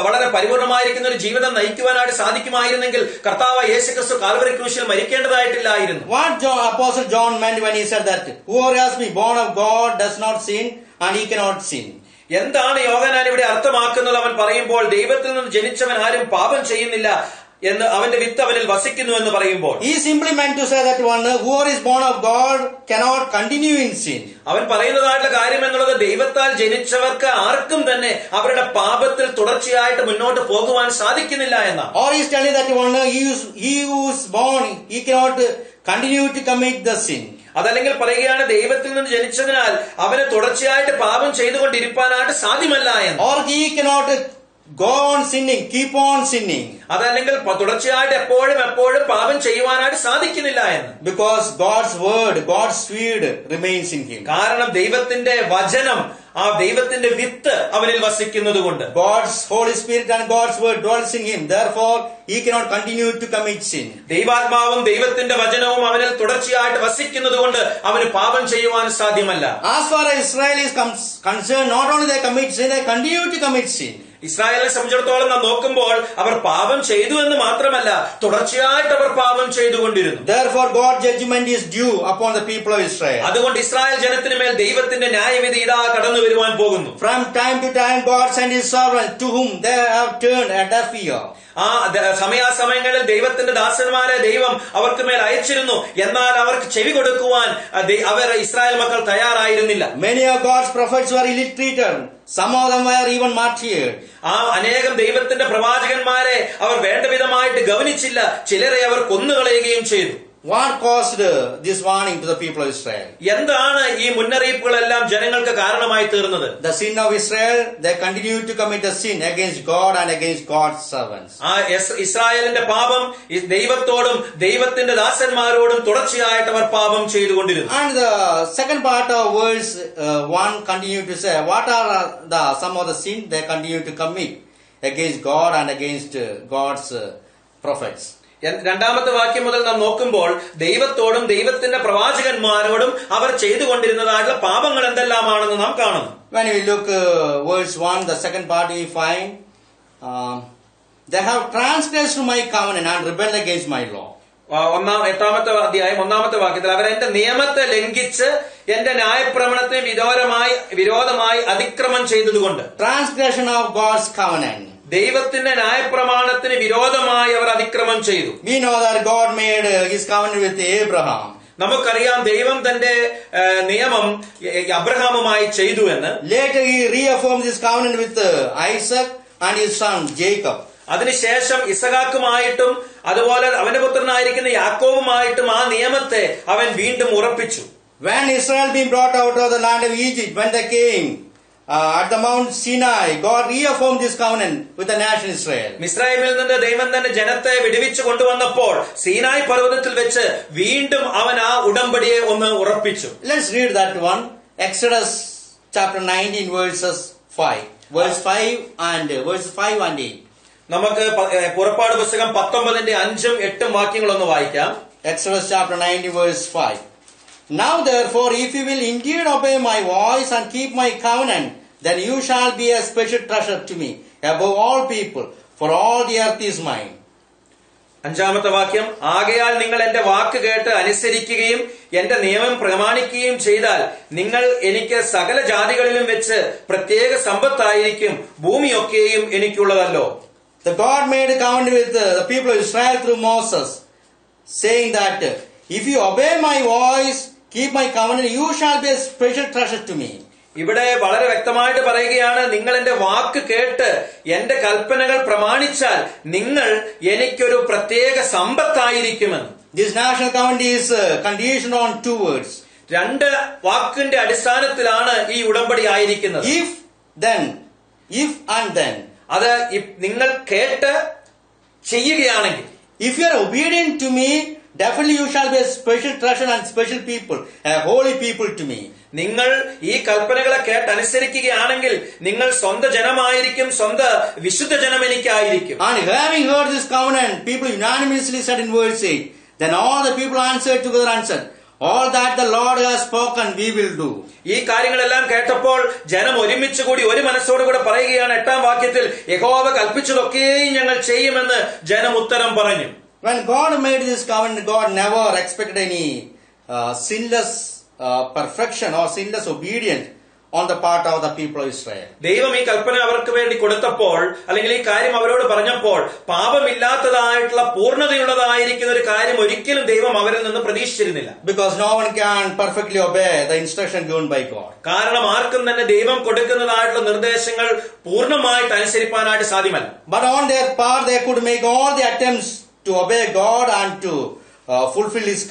വളരെ പരിപൂർണമായിരിക്കുന്ന ഒരു ജീവിതം നയിക്കുവാനായിട്ട് സാധിക്കുമായിരുന്നെങ്കിൽ കർത്താവ് യേശുക്രിസ്തു കാൽവരി ക്രൂശിൽ മരിക്കേണ്ടതായിട്ടില്ലായിരുന്നു. What Apostle John meant when he said that whoever has been born of God does not sin and he cannot sin. എന്താണ് യോഹന്നാൻ ഇവിടെ അർത്ഥമാക്കുന്നത്? അവൻ പറയുമ്പോൾ ദൈവത്തിൽ നിന്ന് ജനിച്ചവൻ ആരും പാപം ചെയ്യുന്നില്ല എന്ന്, അവന്റെ വിത്ത് അവനിൽ വസിക്കുന്നു എന്ന് പറയുമ്പോൾ He simply meant to say that one whoever is born of God cannot continue in sin. അവൻ പറയുന്നതായിട്ടുള്ള കാര്യം എന്നുള്ളത്, ദൈവത്താൽ ജനിച്ചവർക്ക് ആർക്കും തന്നെ അവരുടെ പാപത്തിൽ തുടർച്ചയായിട്ട് മുന്നോട്ട് പോകുവാൻ സാധിക്കുന്നില്ല എന്നാണ്. Or he is telling that one he who is born, he cannot continue to commit the sin. അതല്ലെങ്കിൽ പറയുകയാണ്, ദൈവത്തിൽ നിന്ന് ജനിച്ചതിനാൽ അവന് തുടർച്ചയായിട്ട് പാപം ചെയ്തുകൊണ്ടിരിക്കാനായിട്ട് സാധ്യമല്ല എന്ന്. Or he cannot go on sinning, keep on sinning. അതല്ലെങ്കിൽ തുടർച്ചയായിട്ട് എപ്പോഴും പാപം ചെയ്യുവാനായിട്ട് സാധിക്കുന്നില്ല എന്ന്. Because God's word, God's seed remains in him. കാരണം ദൈവത്തിന്റെ വചനം, ആ ദൈവത്തിന്റെ വിത്ത് അവനിൽ വസിക്കുന്നത് കൊണ്ട്. God's Holy Spirit and God's word dwells in him. Therefore, he cannot continue to commit sin. ദൈവാത്മാവും ദൈവത്തിന്റെ വചനവും അവനിൽ തുടർച്ചയായിട്ട് വസിക്കുന്നത് കൊണ്ട് അവന് പാപം ചെയ്യുവാൻ സാധ്യമല്ല. As far as Israel is concerned, not only they commit sin, they continue to commit sin. ഇസ്രായേലിനെ സംബന്ധിച്ചിടത്തോളം നാം നോക്കുമ്പോൾ അവർ പാപം ചെയ്തു എന്ന് മാത്രമല്ല, തുടർച്ചയായിട്ട് അവർ പാപം ചെയ്തുകൊണ്ടിരുന്നു. Therefore, God's judgment is due upon the people of Israel. അതുകൊണ്ട് ഇസ്രായേൽ ജനത്തിന് മേൽ ദൈവത്തിന്റെ ന്യായവിധി ഇതാ കടന്നു വരുവാൻ പോകുന്നു. From time to time, God sent his servants to whom they have turned a deaf ear. ആ സമയാസമയങ്ങളിൽ ദൈവത്തിന്റെ ദാസന്മാരെ ദൈവം അവർക്ക് മേൽ അയച്ചിരുന്നു. എന്നാൽ അവർക്ക് ചെവി കൊടുക്കുവാൻ അവർ ഇസ്രായേൽ മക്കൾ തയ്യാറായിരുന്നില്ല. Many of God's prophets were ill-treated. Some of them were even martyred. ആ അനേകം ദൈവത്തിന്റെ പ്രവാചകന്മാരെ അവർ വേണ്ട വിധമായിട്ട് ഗവനിച്ചില്ല. ചിലരെ അവർ കൊന്നുകളയുകയും ചെയ്തു. What caused this warning to the people of Israel? എന്താണ് ഈ മുന്നറിയിപ്പുകളെല്ലാം ജനങ്ങൾക്ക് കാരണമായി തീർന്നത്? The sin of Israel, they continued to commit a sin against God and against God's servants. ആ ഇസ്രായേലിന്റെ പാപം ദൈവത്തോടും ദൈവത്തിന്റെ ദാസന്മാരോടും തുടർച്ചയായിട്ട് അവർ പാപം ചെയ്തുകൊണ്ടിരുന്നു. And the second part of verse 1 continued to say, what are some of the sins they continue to commit against God and against God's prophets? രണ്ടാമത്തെ വാക്യം മുതൽ നാം നോക്കുമ്പോൾ ദൈവത്തോടും ദൈവത്തിന്റെ പ്രവാചകന്മാരോടും അവർ ചെയ്തുകൊണ്ടിരുന്നതായിട്ടുള്ള പാപങ്ങൾ എന്തെല്ലാമാണെന്ന് നാം കാണുന്നു. When we look verse 1, the second part we find, they have transgressed my covenant and rebelled against my law. എട്ടാമത്തെ അധ്യായം ഒന്നാമത്തെ വാക്യത്തിൽ അവർ എന്റെ നിയമത്തെ ലംഘിച്ച് എന്റെ ന്യായപ്രമാണത്തിന് വിരോധമായി അതിക്രമം ചെയ്തതുകൊണ്ട്. Transgression of God's covenant. ദൈവത്തിന്റെ ന്യായപ്രമാണത്തിന് വിരോധമായി അവർ അതിക്രമം ചെയ്തു. We know that God made his covenant with Abraham. നമുക്കറിയാം ദൈവം തന്റെ നിയമം അബ്രഹാമുമായി ചെയ്തു എന്ന്. Later he reaffirmed this covenant with Isaac and his son Jacob. അതിനുശേഷം ഇസഹാക്കുമായിട്ടും അതുപോലെ അവന്റെ പുത്രനായിരിക്കുന്ന യാക്കോബുമായിട്ടും ആ നിയമത്തെ അവൻ വീണ്ടും ഉറപ്പിച്ചു. When Israel being brought out of the land of Egypt, when they came at the Mount Sinai, God reaffirmed this covenant with the nation Israel. മിസ്രയീമിൽ നിന്ന് ദൈവം തന്റെ ജനത്തെ വിടുവിച്ചു കൊണ്ടുവന്നപ്പോൾ സീനായ് പർവ്വതത്തിൽ വെച്ച് വീണ്ടും അവൻ ആ ഉടമ്പടിയെ ഒന്ന് ഉറപ്പിച്ചു. Let's read that one. Exodus chapter 19 verses 5. Verse 5 and 8. നമുക്ക് പുറപ്പാട് പുസ്തകം 19 5 8 വാക്യങ്ങളൊന്ന് വായിക്കാം. Exodus chapter 19 verse 5. Now therefore, if you will indeed obey my voice and keep my covenant, then you shall be a special treasure to me above all people, for all the earth is mine. അഞ്ചാമത്തെ വാക്യം, ആകയാൽ നിങ്ങൾ എന്റെ വാക്ക് കേട്ട് അനുസരിക്കുകയും എന്റെ നിയമം പ്രമാണിക്കുകയും ചെയ്താൽ നിങ്ങൾ എനിക്ക് സകല ജാതികളിലും വെച്ച് പ്രത്യേക സമ്പത്തായിരിക്കും, ഭൂമിയൊക്കെയും എനിക്കുള്ളതല്ലോ. The God made a covenant with the people of Israel through Moses, saying that if you obey my voice, keep my covenant, you shall be a special treasure to me. ഇവിടെ വളരെ വ്യക്തമായിട്ട് പറയുകയാണ്, നിങ്ങൾ എന്റെ വാക്ക് കേട്ട് എന്റെ കൽപ്പനകൾ പ്രമാണിച്ചാൽ നിങ്ങൾ എനിക്കൊരു പ്രത്യേക സമ്പത്തായിരിക്കുമെന്ന്. This national covenant is conditioned on two words. രണ്ട് വാക്കിന്റെ അടിസ്ഥാനത്തിലാണ് ഈ ഉടമ്പടി ആയിരിക്കുന്നത്. If, then. If and then. അത് നിങ്ങൾ കേട്ട് ചെയ്യുകയാണെങ്കിൽ, if you are obedient to me, definitely you shall be a special treasure and special people, a holy people to me. നിങ്ങൾ ഈ കൽപ്പനകളെ കേട്ടനുസരിക്കുകയാണെങ്കിൽ നിങ്ങൾ സ്വന്തം ജനമായിരിക്കും, സ്വന്തം വിശുദ്ധ ജനം എനിക്കായിരിക്കും. And having heard this covenant, people unanimously said in verse 8, then all the people answered, all that the Lord has spoken we will do. ഈ കാര്യങ്ങളെല്ലാം കേട്ടപ്പോൾ ജനം ഒരുമിച്ച് കൂടി ഒരു മനസ്സോടുകൂടെ പറയുകയാണ് 8ാം വാക്യത്തിൽ, യഹോവ കൽപ്പിച്ചതൊക്കെയും ഞങ്ങൾ ചെയ്യുമെന്ന് ജനം ഉത്തരം പറഞ്ഞു. When God made this covenant, God never expected any sinless perfection or sinless obedience on the part of the people of Israel. ദൈവം ഈ കൽപ്പന അവർക്ക് വേണ്ടി കൊടുത്തപ്പോൾ, അല്ലെങ്കിൽ ഈ കാര്യം അവരോട് പറഞ്ഞപ്പോൾ, പാപമില്ലാത്തതായിട്ടുള്ള പൂർണ്ണതയുള്ളതായിരിക്കുന്ന ഒരു കാര്യം ഒരിക്കലും ദൈവം അവരിൽ നിന്ന് പ്രതീക്ഷിച്ചിരുന്നില്ല. Because no one can perfectly obey the instruction given by God. കാരണം ആർക്കും തന്നെ ദൈവം കൊടുക്കുന്നതായിട്ടുള്ള നിർദ്ദേശങ്ങൾ പൂർണ്ണമായിട്ട് അനുസരിപ്പാനായിട്ട് സാധ്യമല്ല. But on their part they could make all the attempts to obey God and to fulfill his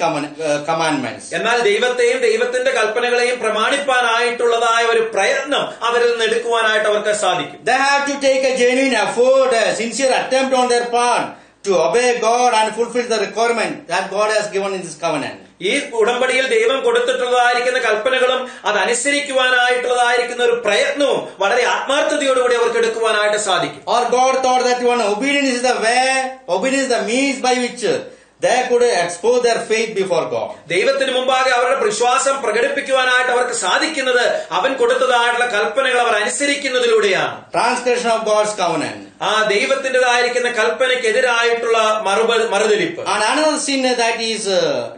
commandments. എന്നാൽ ദൈവത്തെയും ദൈവത്തിന്റെ കൽപ്പനകളെയും പ്രമാണിപ്പാനായിട്ടുള്ളതായ ഒരു പ്രയത്നം അവരിൽ നിന്ന് എടുക്കുവാനായിട്ട് അവർക്ക് സാധിക്കും. They have to take a genuine effort, a sincere attempt on their part to obey God and fulfill the requirement that God has given in this covenant. ഈ ഉടമ്പടിയിൽ ദൈവം കൊടുത്തിട്ടുള്ളതായിരിക്കുന്ന കൽപ്പനകളും അതനുസരിക്കുവാനായിട്ടുള്ളതായിരിക്കുന്ന ഒരു പ്രയത്നവും വളരെ ആത്മാർത്ഥതയോടുകൂടി അവർക്ക് എടുക്കുവാനായിട്ട് സാധിക്കും. Or God thought that one obedience is the way, obedience is the means by which they could expose their faith before God. ദൈവത്തിന് മുമ്പാകെ അവരുടെ വിശ്വാസം പ്രകടിപ്പിക്കുവാനായിട്ട് അവർക്ക് സാധിക്കുന്നത് അവൻ കൊടുത്തതായിട്ടുള്ള കൽപ്പനകൾ അവർ അനുസരിക്കുന്നതിലൂടെയാണ്. Transgression of God's covenant. ആ ദൈവത്തിന്റേതായിരിക്കുന്ന കൽപ്പനയ്ക്കെതിരായിട്ടുള്ള മറുതലിപ്പ്. And another sin that is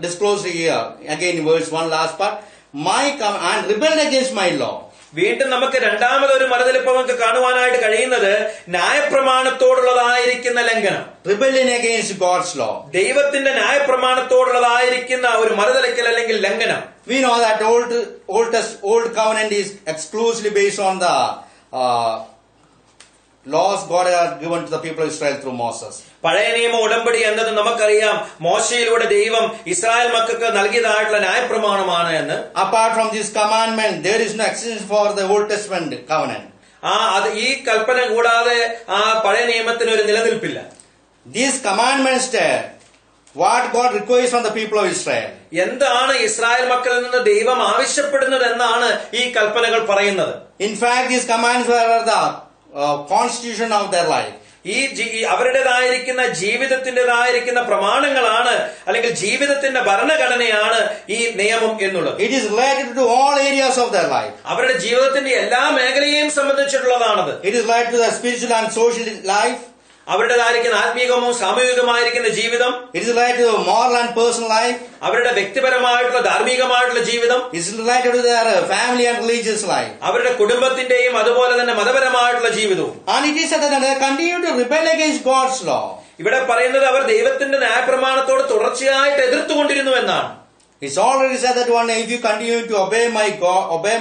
disclosed here, again in verse 1 last part, and rebelled against my law. വീണ്ടും നമുക്ക് രണ്ടാമതൊരു മറുതലിപ്പ് നമുക്ക് കാണുവാനായിട്ട് കഴിയുന്നത് ന്യായപ്രമാണത്തോടുള്ളതായിരിക്കുന്ന ലംഘനം. Rebellion against God's law. ദൈവത്തിന്റെ ന്യായപ്രമാണത്തോടുള്ളതായിരിക്കുന്ന ഒരു മറുതലിക്കൽ അല്ലെങ്കിൽ ലംഘനം. We know that old covenant is exclusively based on the laws God has given to the people of Israel through Moses. പഴയ നിയമ ഉടമ്പടി എന്നത് നമുക്കറിയാം മോശയിലൂടെ ദൈവം ഇസ്രായേൽ മക്കൾക്ക് നൽകിയതായിട്ടുള്ള ന്യായപ്രമാണമാണ് എന്ന്. Apart from this commandment, there is no exception for the Old Testament covenant. അത് ഈ കൽപ്പന കൂടാതെ ആ പഴയ നിയമത്തിന് ഒരു നിലനിൽപ്പില്ല. These commandments, what God requires from the people of Israel. എന്താണ് ഇസ്രായേൽ മക്കളിൽ നിന്ന് ദൈവം ആവശ്യപ്പെടുന്നത് എന്നാണ് ഈ കൽപ്പനകൾ പറയുന്നത്. In fact, these commands were the constitution of their life. ഈ അവരുടേതായിരിക്കുന്ന ജീവിതത്തിൻ്റെതായിരിക്കുന്ന പ്രമാണങ്ങളാണ് അല്ലെങ്കിൽ ജീവിതത്തിന്റെ ഭരണഘടനയാണ് ഈ നിയമം എന്നുള്ളത്. It is related to all areas of their life. അവരുടെ ജീവിതത്തിന്റെ എല്ലാ മേഖലയെയും സംബന്ധിച്ചിട്ടുള്ളതാണത്. It is related to the spiritual and social life. അവരുടേതായിരിക്കുന്ന ആത്മീകമോ സാമൂഹികമായിരിക്കുന്ന ജീവിതം. It is related to moral and personal life. അവരുടെ വ്യക്തിപരമായിട്ടുള്ള ധാർമ്മികമായിട്ടുള്ള ജീവിതം. It is related to their family and religious life. അവരുടെ കുടുംബത്തിന്റെയും അതുപോലെ തന്നെ മതപരമായിട്ടുള്ള ജീവിതവും. And it is said that they continue to rebel against God's law. ഇവിടെ പറയുന്നത് അവർ ദൈവത്തിന്റെ ന്യായപ്രമാണത്തോട് തുടർച്ചയായിട്ട് എതിർത്തുകൊണ്ടിരുന്നു എന്നാണ്. It's already said that one day if you continue to obey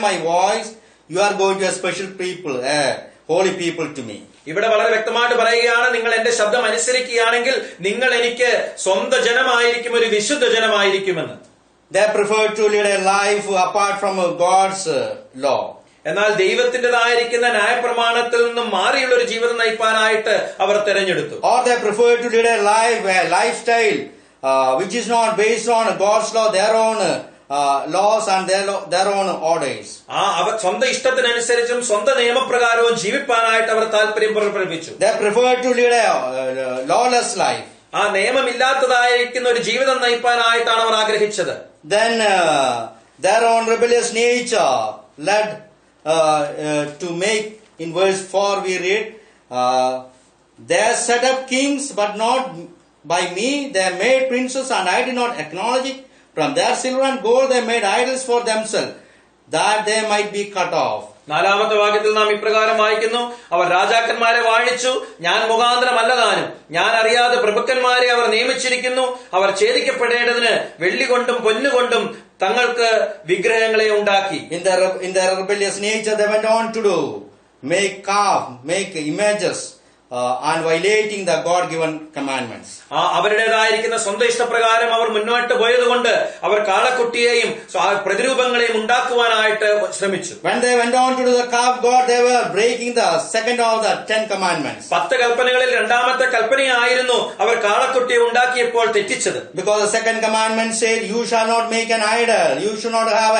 my voice, you are going to a special people, holy people to me. ഇവിടെ വളരെ വ്യക്തമായിട്ട് പറയുകയാണ്, നിങ്ങൾ എന്റെ ശബ്ദം അനുസരിക്കുകയാണെങ്കിൽ നിങ്ങൾ എനിക്ക് സ്വന്തം ജനമായിരിക്കും, ഒരു വിശുദ്ധ ജനമായിരിക്കുമെന്ന്. They prefer to lead a life apart from God's law. എന്നാൽ ദൈവത്തിന്റേതായിരിക്കുന്ന ന്യായപ്രമാണത്തിൽ നിന്നും മാറിയുള്ള ഒരു ജീവിതം നയിപ്പാനായിട്ട് അവർ തെരഞ്ഞെടുത്തു. Or they prefer to lead a lifestyle which is not based on God's law, their own laws and their own orders. അവർ സ്വന്തം ഇഷ്ടത്തിനനുസരിച്ചും സ്വന്തം നിയമപ്രകാരവും ജീവിപ്പാനായിട്ട് അവർ താല്പര്യം പ്രകടിപ്പിച്ചു. They prefer to lead a lawless life. ആ നിയമമില്ലാത്തതായിരിക്കുന്ന ഒരു ജീവിതം നയിപ്പാനായിട്ടാണ് അവർ ആഗ്രഹിച്ചത്. Then their own rebellious nature led to make, in verse 4 we read, they set up kings but not by me, they made princes and I did not acknowledge it. From their silver and gold they made idols for themselves, that they might be cut off. നാലാമത്തെ വാക്യത്തിൽ നാം ഇപ്രകാരം വായിക്കുന്നു, അവർ രാജാക്കന്മാരെ വാഴിച്ചു, ഞാൻ മുഖാന്തരമല്ലതാനും ഞാൻ അറിയാതെ പ്രഭുക്കന്മാരെ അവർ നിയമിച്ചിരിക്കുന്നു. അവർ ഛേദിക്കപ്പെടേണ്ടതിന് വെള്ളി കൊണ്ടും പൊന്നുകൊണ്ടും തങ്ങൾക്ക് വിഗ്രഹങ്ങളെ ഉണ്ടാക്കി. In their rebellious nature they went on to do, make images and violating the God-given commandments. അവരുടേതായിരിക്കുന്ന സ്വന്തം ഇഷ്ടപ്രകാരം അവർ മുന്നോട്ട് പോയതുകൊണ്ട് അവർ കാളക്കുട്ടിയെയും പ്രതിരൂപങ്ങളെയും ഉണ്ടാക്കുവാനായിട്ട് ശ്രമിച്ചു. When they went on to do the calf god, they were breaking the second of the 10 commandments. 10 കൽപ്പനകളിൽ രണ്ടാമത്തെ കൽപ്പനയായിരുന്നു അവർ കാളക്കുട്ടിയെ ഉണ്ടാക്കിയപ്പോൾ തെറ്റിച്ചത്. Because the second commandment said, you shall not make an idol, you should not have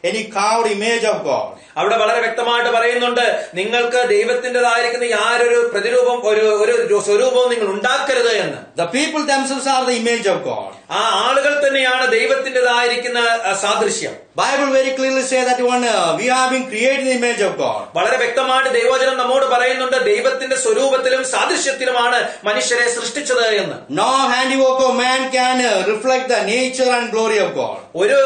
any carved image of God. അവിടെ വളരെ വ്യക്തമായിട്ട് പറയുന്നുണ്ട്, നിങ്ങൾക്ക് ദൈവത്തിന്റേതായിരിക്കുന്ന യാതൊരു പ്രതിരൂപം ഒരു സ്വരൂപവും നിങ്ങൾ ഉണ്ടാക്കരുത് എന്ന്. The people themselves are the image of God. ആ ആളുകൾ തന്നെയാണ് ദൈവത്തിന്റേതായിരിക്കുന്ന സാദൃശ്യം. Bible very clearly say that we have been created in the image of God. വളരെ വ്യക്തമായിട്ട് ദൈവവചനം നമ്മോട് പറയുന്നുണ്ട്, ദൈവത്തിന്റെ സ്വരൂപത്തിലും സാദൃശ്യത്തിലുമാണ് മനുഷ്യരെ സൃഷ്ടിച്ചത് എന്ന്. No handiwork of man can reflect the nature and glory of God. ഒരു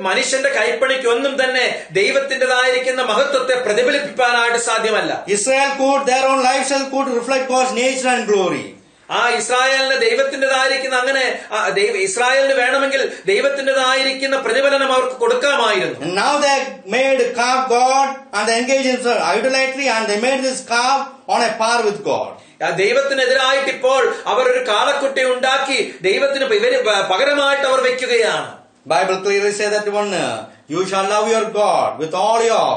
മനുഷ്യന്റെ കൈപ്പണിക്കൊന്നും തന്നെ ദൈവത്തിന്റേതായിരിക്കുന്ന മഹത്വത്തെ പ്രതിഫലിപ്പിക്കാനായിട്ട് സാധ്യമല്ല. Israel could, their own lifestyle could reflect God's nature and glory. ആ ഇസ്രായേലിന് ദൈവത്തിന്റേതായിരിക്കുന്ന അങ്ങനെ ഇസ്രായേലിന് വേണമെങ്കിൽ ദൈവത്തിന്റേതായിരിക്കുന്ന പ്രതിഫലനം അവർക്ക് കൊടുക്കാമായിരുന്നു. Now they made calf god and they engaged in idolatry and they made this calf on a par with God. ദൈവത്തിനെതിരായിട്ട് ഇപ്പോൾ അവർ ഒരു കാളക്കുട്ടി ഉണ്ടാക്കി ദൈവത്തിന് ഇവര് പകരമായിട്ട് അവർ വെക്കുകയാണ്. Bible clearly says that one, you shall love your God with all your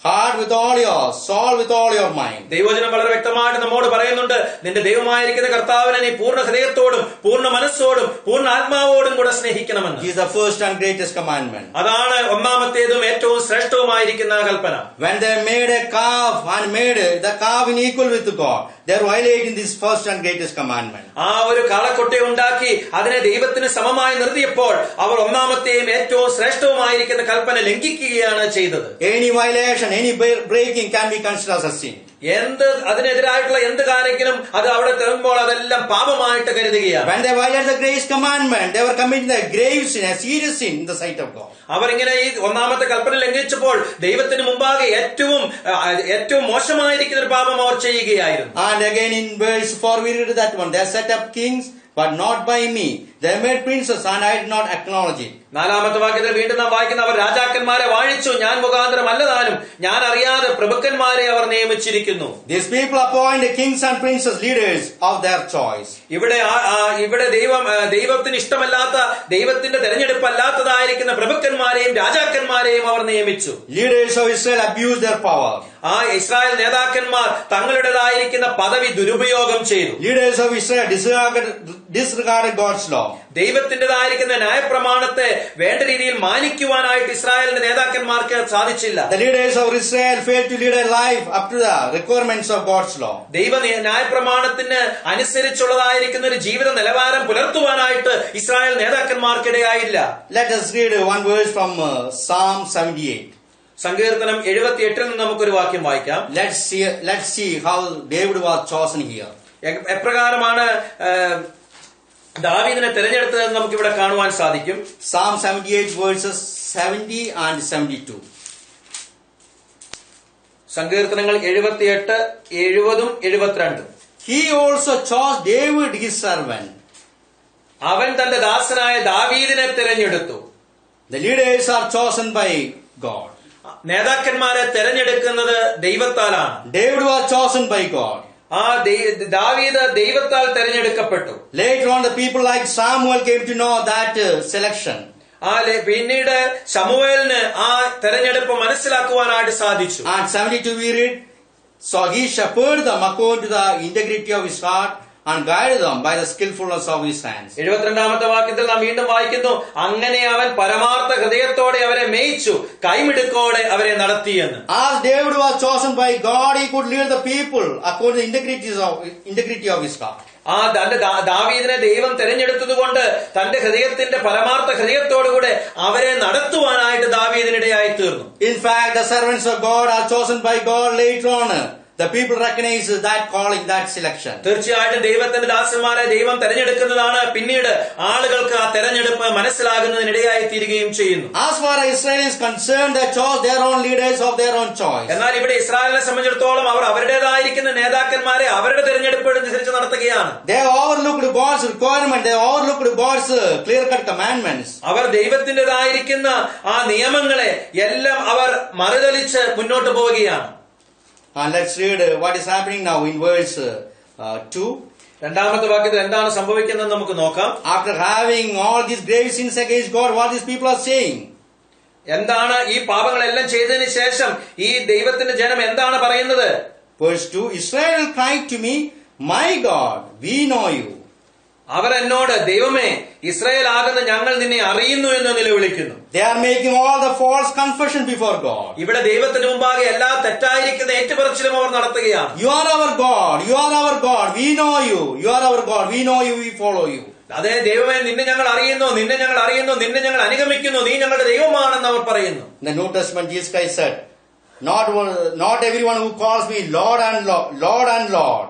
heart, with all your soul, with all your mind. ദൈവവചനം വളരെ വ്യക്തമായിട്ട് നമ്മോട് പറയുന്നുണ്ട്, നിന്റെ ദൈവമായിരിക്കുന്ന കർത്താവിനെ നീ പൂർണ്ണ ഹൃദയത്തോടും പൂർണ്ണ മനസ്സോടും പൂർണ്ണ ആത്മാവോടും കൂടെ സ്നേഹിക്കണമെന്ന്. He is the first and greatest commandment. അതാണ് ഒന്നാമത്തേതും ഏറ്റവും ശ്രേഷ്ഠവുമായിരിക്കുന്ന കൽപ്പന. When they made a calf and made the calf in equal with God, they are violating this first and greatest commandment. ആ ഒരു കാളക്കൊട്ടയെ ഉണ്ടാക്കി അതിനെ ദൈവത്തിന് സമമായി നിർത്തിയപ്പോൾ അവർ ഒന്നാമത്തെയും ഏറ്റവും ശ്രേഷ്ഠവുമായിരിക്കുന്ന കൽപ്പന ലംഘിക്കുകയാണ് ചെയ്തത്. Any violation, any breaking can be considered as a sin. അതിനെതിരായിട്ടുള്ള എന്ത് കാര്യത്തിനും അത് അവിടെ തെളിയുമ്പോൾ അതെല്ലാം പാപമായിട്ട് കരുതുകയാണ്. When they violated the greatest commandment, they were committing a grave sin, a serious sin in the sight of God. അവരിങ്ങനെ ഈ ഒന്നാമത്തെ കൽപ്പന ലംഘിച്ചപ്പോൾ ദൈവത്തിന് മുമ്പാകെ ഏറ്റവും മോശമായിരിക്കുന്ന ഒരു പാപം അവർ ചെയ്യുകയായിരുന്നു. And again in verse 4 we read that one, they set up kings but not by me. They made princes and I did not acknowledge it. നാലാമത്തെ വാക്യത്തിൽ വീണ്ടും നാം വായിക്കുന്ന, അവർ രാജാക്കന്മാരെ വാഴിച്ചു, ഞാൻ മുഖാന്തരം അല്ലതാനും ഞാൻ അറിയാതെ പ്രഭുക്കന്മാരെ അവർ നിയമിച്ചിരിക്കുന്നു. These people appoint kings and princes, leaders of their choice. ഇവിടെ ദൈവത്തിന് ഇഷ്ടമല്ലാത്ത, ദൈവത്തിന്റെ തെരഞ്ഞെടുപ്പല്ലാത്തതായിരിക്കുന്ന പ്രഭുക്കന്മാരെയും രാജാക്കന്മാരെയും അവർ നിയമിച്ചു. Leaders of Israel abused their power. ആ ഇസ്രായേൽ നേതാക്കന്മാർ തങ്ങളുടേതായിരിക്കുന്ന പദവി ദുരുപയോഗം ചെയ്തു. Leaders of Israel disregarded God's law. ദൈവത്തിന്റേതായിരിക്കുന്ന ന്യായപ്രമാണത്തെ വേണ്ട രീതിയിൽ മാനിക്കുവാനായിട്ട് ഇസ്രായേലിന്റെ നേതാക്കന്മാർക്ക് സാധിച്ചില്ല. The leaders of Israel failed to lead a life up to the requirements of God's law. ദൈവ ന്യായപ്രമാണത്തിന് അനുസരിച്ചുള്ളതായിരിക്കുന്ന ഒരു ജീവിത നിലവാരം പുലർത്തുവാനായിട്ട് Israel നേതാക്കന്മാർക്കിടയായില്ല. Let us read one verse from Psalm 78. സങ്കീർത്തനം 78 നിന്ന് നമുക്കൊരു വാക്യം വായിക്കാം. Let's see how David was chosen here. എപ്രകാരമാണ് ദാവീദിനെ തെരഞ്ഞെടുത്തതെന്ന് നമുക്ക് ഇവിടെ കാണുവാൻ സാധിക്കും. Psalm 78 verses 70 and 72. സങ്കീർത്തനങ്ങൾ 78, 70, 72. He also chose David his servant. അവൻ തന്റെ ദാസനായ ദാവീദിനെ തെരഞ്ഞെടുത്തു. The leaders are chosen by God. നേതാക്കന്മാരെ തെരഞ്ഞെടുക്കുന്നത് ദൈവത്താലാണ്. David was chosen by God. ദാവീദ് ദൈവത്താൽ തെരഞ്ഞെടുക്കപ്പെട്ടു. Later on the people like Samuel came to know that selection. പിന്നീട് ശമൂവേലിന് ആ തെരഞ്ഞെടുപ്പ് മനസ്സിലാക്കുവാനായിട്ട് സാധിച്ചു. And 72 we read, so he shepherded them according to the integrity of his heart and guided them by the skillfulness of his hands. 72ാമത്തെ വാക്യത്തിൽ നാം വീണ്ടും വായിക്കുന്നു, അങ്ങനെ അവൻ പരമാർത്ഥ ഹൃദയത്തോടെ അവരെ മേയിച്ചു, കൈമിടുക്കോടെ അവരെ നടത്തിയെന്ന്. As David was chosen by God, he could lead the people according to the integrity of his heart. തന്റെ ദാവീദിനെ ദൈവം തെരഞ്ഞെടുത്തതുകൊണ്ട് തന്റെ ഹൃദയത്തിന്റെ പരമാർത്ഥ ഹൃദയത്തോടുകൂടെ അവരെ നടത്തുവാനായിട്ട് ദാവീദിനിടയായി തീർന്നു. In fact, the servants of God are chosen by God later on. The people recognize that calling, that selection. തീർച്ചയായിട്ടും ദൈവത്തിന്റെ ദാസന്മാരെ ദൈവം തെരഞ്ഞെടുക്കുന്നതാണ് പിന്നീട് ആളുകൾക്ക് ആ തെരഞ്ഞെടുപ്പ് മനസ്സിലാകുന്നതിനിടയായി തീരുകയും ചെയ്യുന്നു. As far as Israel is concerned, they chose their own leaders of their own choice. എന്നാൽ ഇവിടെ ഇസ്രായേലിനെ സംബന്ധിച്ചിടത്തോളം അവർ അവരുടേതായിരിക്കുന്ന നേതാക്കന്മാരെ അവരുടെ തെരഞ്ഞെടുപ്പ് അനുസരിച്ച് നടത്തുകയാണ്. They overlooked God's requirement. They overlooked God's clear-cut commandments. അവർ ദൈവത്തിന്റേതായിരിക്കുന്ന ആ നിയമങ്ങളെ എല്ലാം അവർ മറുതലിച്ച് മുന്നോട്ട് പോവുകയാണ്. And let's read what is happening now in verse 2. രണ്ടാമത്തെ വാക്യത്തിൽ എന്താണ് സംഭവിക്കുന്നത് നമുക്ക് നോക്കാം. After having all these grave sins against God, what these people are saying? എന്താണ് ഈ പാപങ്ങളെല്ലാം ചെയ്തതിന് ശേഷം ഈ ദൈവത്തിന്റെ ജനം എന്താണ് പറയുന്നത്? Verse 2, Israel cried to me, my God, we know you. അവർ എന്നോട്, ദൈവമേ, ഇസ്രായേൽ ആകുന്ന ഞങ്ങൾ നിന്നെ അറിയുന്നു എന്ന് നിലവിളിക്കുന്നു. They are making all the false confession before God. ഇവിടെ ദൈവത്തിന് മുമ്പാകെ എല്ലാ തെറ്റായിരിക്കുന്ന ഏറ്റുപറച്ചിലും അവർ നടത്തുകയാണ്. You are our God, you are our God, we know you. You are our God, we know you, we follow you. അതെ ദൈവമേ, നിന്നെ ഞങ്ങൾ അറിയുന്നു, നിന്നെ ഞങ്ങൾ അറിയുന്നു, നിന്നെ ഞങ്ങൾ അനുഗമിക്കുന്നു, നീ ഞങ്ങളുടെ ദൈവമാണെന്ന് അവർ പറയുന്നു. In the New Testament, Jesus Christ said, not everyone who calls me Lord and Lord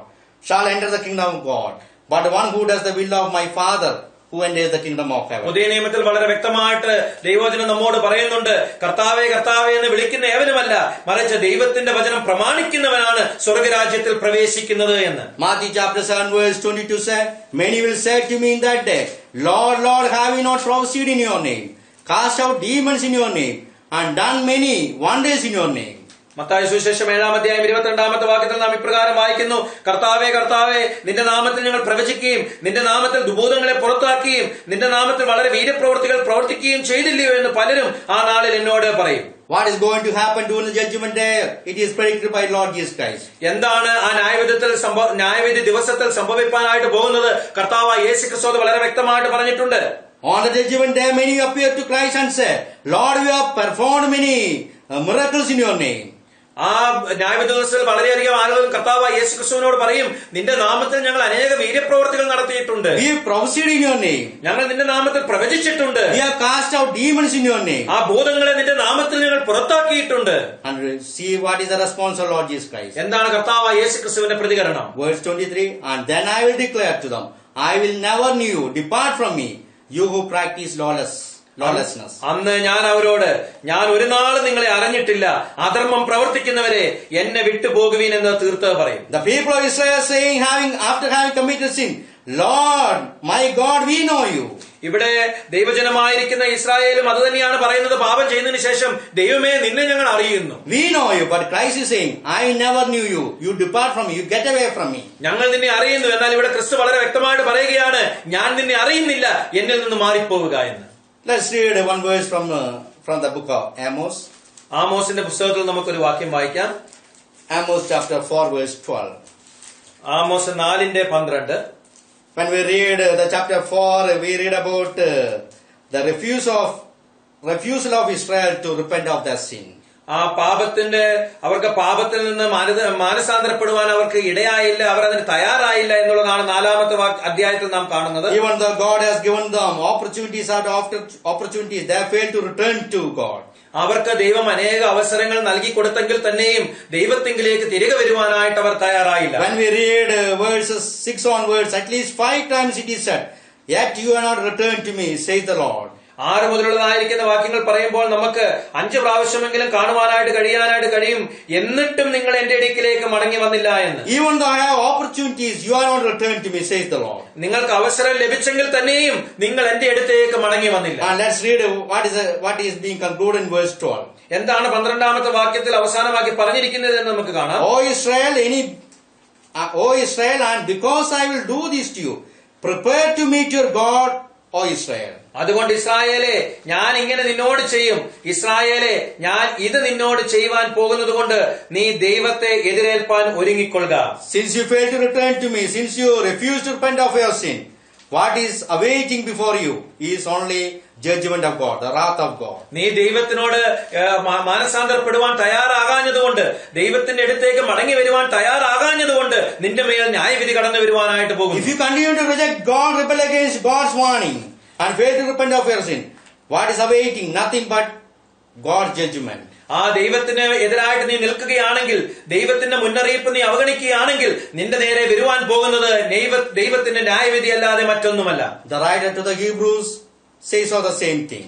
shall enter the kingdom of God, but one who does the will of my Father who enters the kingdom of heaven. പുതിയ നിയമത്തിൽ വളരെ വ്യക്തമായിട്ട് ദൈവവചനം നമ്മോട് പറയുന്നുണ്ട്, കർത്താവേ കർത്താവേ എന്ന് വിളിക്കുന്ന ഏവനുമല്ല, മറിച്ച് ദൈവത്തിന്റെ വചനം പ്രമാണിക്കുന്നവനാണ് സ്വർഗരാജ്യത്തിൽ പ്രവേശിക്കുന്നത് എന്ന്. Matthew chapter 7 verse 22 said, many will say to me in that day, Lord, Lord, have we not prophesied in your name, cast out demons in your name, and done many wonders in your name? Mathai സുവിശേഷം 7-22 വാക്യത്തിൽ നാം ഇപ്രകാരം വായിക്കുന്നു: കർത്താവേ, കർത്താവേ, നിന്റെ നാമത്തിൽ ഞങ്ങൾ പ്രവചിക്കുകയും നിന്റെ നാമത്തിൽ ദുഭൂതങ്ങളെ പുറത്താക്കുകയും നിന്റെ നാമത്തിൽ വളരെ വീര്യപ്രവൃത്തികൾ പ്രവർത്തിക്കുകയും ചെയ്തില്ലയോ എന്ന് പലരും ആ നാളിൽ എന്നോട് പറയും. What is going to happen during the judgment day? It is predicted by Lord Jesus Christ. എന്താണ് ആ ന്യായവിധി ദിവസത്തിൽ സംഭവിക്കാനായിട്ട് പോകുന്നത്? കർത്താവായ യേശുക്രിസ്തു വളരെ വ്യക്തമായിട്ട് പറഞ്ഞിട്ടുണ്ട്. On the judgment day, many appear to Christ and say, Lord, we have performed many miracles in your name. ആ ന്യായവിധി ദിവസത്തിൽ വളരെയധികം ആളുകൾ കർത്താവായ യേശുക്രിസ്തുവിനോട് പറയും, നിന്റെ നാമത്തിൽ ഞങ്ങൾ അനേക വീര്യപ്രവർത്തികൾ നടത്തിയിട്ടുണ്ട്. We have prophesied in your name. ഞങ്ങൾ നിന്റെ നാമത്തിൽ പ്രവചിച്ചിട്ടുണ്ട്. We have cast out demons in your name. ആ ഭൂതങ്ങളെ നിന്റെ നാമത്തിൽ ഞങ്ങൾ പുറത്താക്കിയിട്ടുണ്ട്. And see what is the response of Lord Jesus Christ. എന്താണ് കർത്താവായ യേശുക്രിസ്തുവിന്റെ പ്രതികരണം? Verse 23, and then I will declare to them, I will never knew you. Depart from me, you who practice lawlessness. അന്ന് ഞാൻ അവരോട്, ഞാൻ ഒരു നാളും നിങ്ങളെ അറിഞ്ഞിട്ടില്ല, അധർമ്മം പ്രവർത്തിക്കുന്നവരെ എന്നെ വിട്ടുപോകുവീൻ എന്ന് തീർത്ത് പറയും. The people of Israel saying, after having committed sin, Lord, my God, we know you. ഇവിടെ ദൈവജനമായിരിക്കുന്ന ഇസ്രായേലും അത് തന്നെയാണ് പറയുന്നത്. പാപം ചെയ്യുന്നതിന് ശേഷം, ദൈവമേ, നിന്നെ ഞങ്ങൾ അറിയുന്നു. We know you, but Christ is saying, I never knew you. You depart from me. You get away from me. ഞങ്ങൾ നിന്നെ അറിയുന്നു. എന്നാൽ ഇവിടെ ക്രിസ്തു വളരെ വ്യക്തമായിട്ട് പറയുകയാണ്, ഞാൻ നിന്നെ അറിയുന്നില്ല, എന്നിൽ നിന്ന് മാറിപ്പോവുക എന്ന്. Let's read one verse from the book of Amos. ആമോസിന്റെ പുസ്തകത്തിൽ നമുക്കൊരു വാക്യം വായിക്കാം. Amos chapter 4 verse 12. Amos 4:12. When we read the chapter 4, we read about the refusal of Israel to repent of their sin. ആ അവർക്ക് പാപത്തിൽ നിന്ന് മാനസാന്തരപ്പെടുവാൻ അവർക്ക് ഇടയായില്ല, അവർ അതിന് തയ്യാറായില്ല എന്നുള്ളതാണ് 4ാമത്തെ അധ്യായത്തിൽ നാം കാണുന്നത്. Even though God has given them opportunities after opportunities, they failed to return to God. അവർക്ക് ദൈവം അനേക അവസരങ്ങൾ നൽകി കൊടുത്തെങ്കിൽ തന്നെയും ദൈവത്തിങ്കിലേക്ക് തിരികെ വരുവാനായിട്ട് അവർ തയ്യാറായില്ല. When we read verses 6 onwards, at least 5 times it is said, yet you are not returned to me, says the Lord. 6 മുതലുള്ളതായിരിക്കുന്ന വാക്യങ്ങൾ പറയുമ്പോൾ നമുക്ക് 5 പ്രാവശ്യമെങ്കിലും കാണുവാനായിട്ട് കഴിയും, എന്നിട്ടും നിങ്ങൾ എന്റെ അടുക്കിലേക്ക് മടങ്ങി വന്നില്ല എന്ന്. Even though I have opportunities, you are not returned to me, says the Lord. നിങ്ങൾക്ക് അവസരം ലഭിച്ചെങ്കിൽ തന്നെയും നിങ്ങൾ എന്റെ അടുത്തേക്ക് മടങ്ങി വന്നില്ല. And let's read what is being concluded in verse 12. എന്താണ് 12ാമത്തെ വാക്യത്തിൽ അവസാനമാക്കി പറഞ്ഞിരിക്കുന്നത് എന്ന് നമുക്ക് കാണാം. O Israel, and because I will do this to you, prepare to meet your God, O Israel. അതുകൊണ്ട് ഇസ്രായേലെ, ഞാൻ ഇങ്ങനെ നിന്നോട് ചെയ്യും. ഇസ്രായേലെ, ഞാൻ ഇത് നിന്നോട് ചെയ്യുവാൻ പോകുന്നത് കൊണ്ട് നീ ദൈവത്തെ എതിരേൽപ്പാൻ ഒരുങ്ങിക്കൊള്ളുക. Since you failed to return to me, since you refused to repent of your sin, what is awaiting before you is only judgment of God, the wrath of God. നീ ദൈവത്തിനോട് മാനസാന്തരപ്പെടുവാൻ തയ്യാറാകാഞ്ഞതുകൊണ്ട്, ദൈവത്തിന്റെ അടുത്തേക്ക് മടങ്ങി വരുവാൻ തയ്യാറാകാഞ്ഞതുകൊണ്ട് നിന്റെ മേൽ ന്യായവിധി കടന്നു വരുവാനായിട്ട് പോകും. If you continue to reject God, rebel against God's warning, and fail to repent of your sin, what is awaiting? Nothing but God's judgment. ആ ദൈവത്തിന് എതിരായിട്ട് നീ നിൽക്കുകയാണെങ്കിൽ, ദൈവത്തിന്റെ മുന്നറിയിപ്പ് നീ അവഗണിക്കുകയാണെങ്കിൽ, നിന്റെ നേരെ വരുവാൻ പോകുന്നത് ദൈവത്തിന്റെ ന്യായവിധി അല്ലാതെ മറ്റൊന്നുമല്ല. The writer to the Hebrews says all the same thing.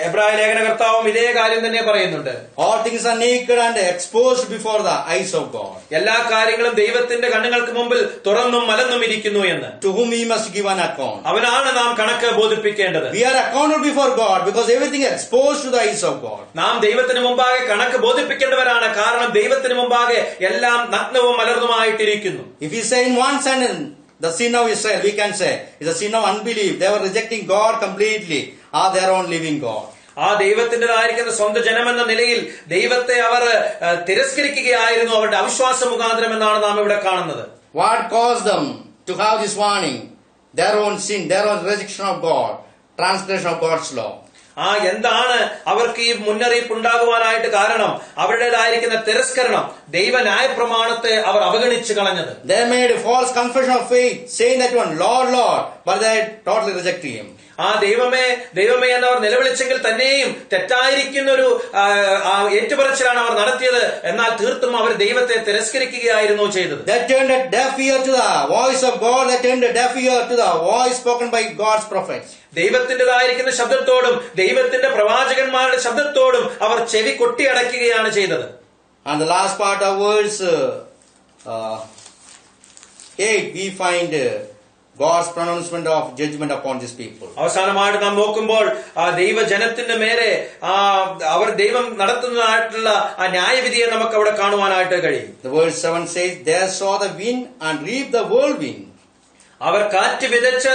എബ്രായ ലേഖനകർത്താവും ഇതേ കാര്യം തന്നെ പറയുന്നുണ്ട്. All things are naked and exposed before the eyes of God. എല്ലാ കാര്യങ്ങളും ദൈവത്തിന്റെ കണ്ണുകൾക്ക് മുമ്പിൽ തുറന്നും മലർന്നും ഇരിക്കുന്നു എന്ന്. To whom we must give an account. അവനാണ് നാം കണക്ക് ബോധിപ്പിക്കേണ്ടത്. We are accounted before God because everything is exposed to the eyes of God. നാം ദൈവത്തിന് മുമ്പാകെ കണക്ക് ബോധിപ്പിക്കേണ്ടവരാണ്. കാരണം ദൈവത്തിന് മുമ്പാകെ എല്ലാം നഗ്നവും മലർന്നുമായിട്ടിരിക്കുന്നു. If we say in one sentence, the sin of Israel, we can say, is a sin of unbelief. They were rejecting God completely, or their own living God. ആ ദൈവത്തിന്റേതായിരിക്കുന്ന സ്വന്തം ജനമെന്ന നിലയിൽ ദൈവത്തെ അവർ തിരസ്കരിക്കുകയായിരുന്നു, അവരുടെ അവിശ്വാസ മുഖാന്തരം എന്നാണ് നാം ഇവിടെ കാണുന്നത്. What caused them to have this warning? Their own sin, their own rejection of God, transgression of God's law. എന്താണ് അവർക്ക് ഈ മുന്നറിയിപ്പ് ഉണ്ടാകുവാനായിട്ട് കാരണം? അവരുടേതായിരിക്കുന്ന തിരസ്കരണം, ദൈവന്യായ പ്രമാണത്തെ അവർ അവഗണിച്ചു കളഞ്ഞത്. They made a false confession of faith, saying that one, Lord, Lord, but they totally rejected him. ദൈവമേ ദൈവമേ എന്നവർ നിലവിളിച്ചെങ്കിൽ തന്നെയും തെറ്റായിരിക്കുന്ന ഒരു ഏറ്റുപറച്ചിലാണ് അവർ നടത്തിയത്. എന്നാൽ തീർത്തും അവർ ദൈവത്തെ തിരസ്കരിക്കുകയായിരുന്നു ചെയ്തത്. They turned a deaf ear to the voice of God. They turned a deaf ear to the voice spoken by God's prophets. ദൈവത്തിന്റേതായിരിക്കുന്ന ശബ്ദത്തോടും ദൈവത്തിന്റെ പ്രവാചകന്മാരുടെ ശബ്ദത്തോടും അവർ ചെവി കൊട്ടിയടക്കുകയാണ് ചെയ്തത്. And the last part of verse 8, we find God's pronouncement of judgment upon these people. അവസാനമായിട്ട് നാം നോക്കുമ്പോൾ ആ ദൈവജനത്തിന്റെ മേലെ ദൈവം നടത്തുന്നതായിട്ടുള്ള ആ ന്യായവിധിയെ നമുക്ക് അവിടെ കാണുവാനായിട്ട് കഴിയും. The verse 7 says, "They saw the wind and reaped the whirlwind." അവർ കാറ്റ് വിതച്ച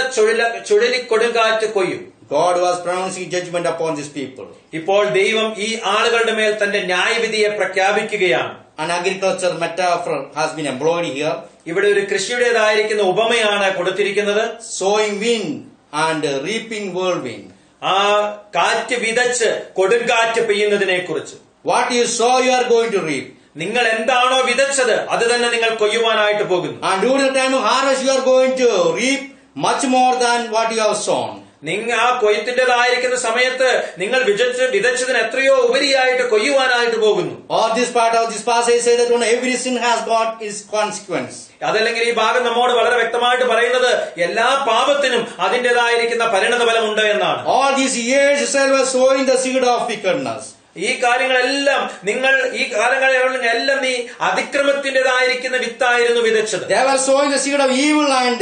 ചുഴലിക്കൊടുങ്കാറ്റ് കൊയ്യും. God was pronouncing judgment upon these people. ഇപ്പോൾ ദൈവം ഈ ആളുകളുടെ മേൽ തന്റെ ന്യായവിധിയെ പ്രഖ്യാപിക്കുകയാണ്. An agriculture metaphor has been employed here. ഇവിടെ ഒരു കൃഷിയുടേതായിരിക്കുന്ന ഉപമയാണ് കൊടുത്തിരിക്കുന്നത്. Sowing wind and reaping whirlwind. ആ കാറ്റ് വിതച്ച് കൊടുങ്കാറ്റ് പെയ്യുന്നതിനെ കുറിച്ച്. What you sow, you are going to reap. നിങ്ങൾ എന്താണോ വിതച്ചത് അത് തന്നെ നിങ്ങൾ കൊയ്യുവാനായിട്ട് പോകുന്നു. And during the time of harvest, you are going to reap much more than what you have sown. നിങ്ങൾ ആ കൊയ്ത്തിൻ്റെതായിരിക്കുന്ന സമയത്ത് നിങ്ങൾ വിതച്ചതിന് എത്രയോ ഉപരിയായിട്ട് കൊയ്യുവാനായിട്ട് പോകുന്നു. Or this part of this passage says that every sin has got its consequence. അതല്ലെങ്കിൽ ഈ ഭാഗം നമ്മോട് വളരെ വ്യക്തമായിട്ട് പറയുന്നത് എല്ലാ പാപത്തിനും അതിൻ്റെതായിരിക്കുന്ന പരിണത ഫലമുണ്ട് എന്നാണ്. All these years Israel was sowing the seed of wickedness. ഈ കാര്യങ്ങളെല്ലാം നീ അതിക്രമത്തിൻ്റെതായിരിക്കുന്ന വിത്തായിരുന്നു വിതച്ചത്. They were sowing the seed of evil and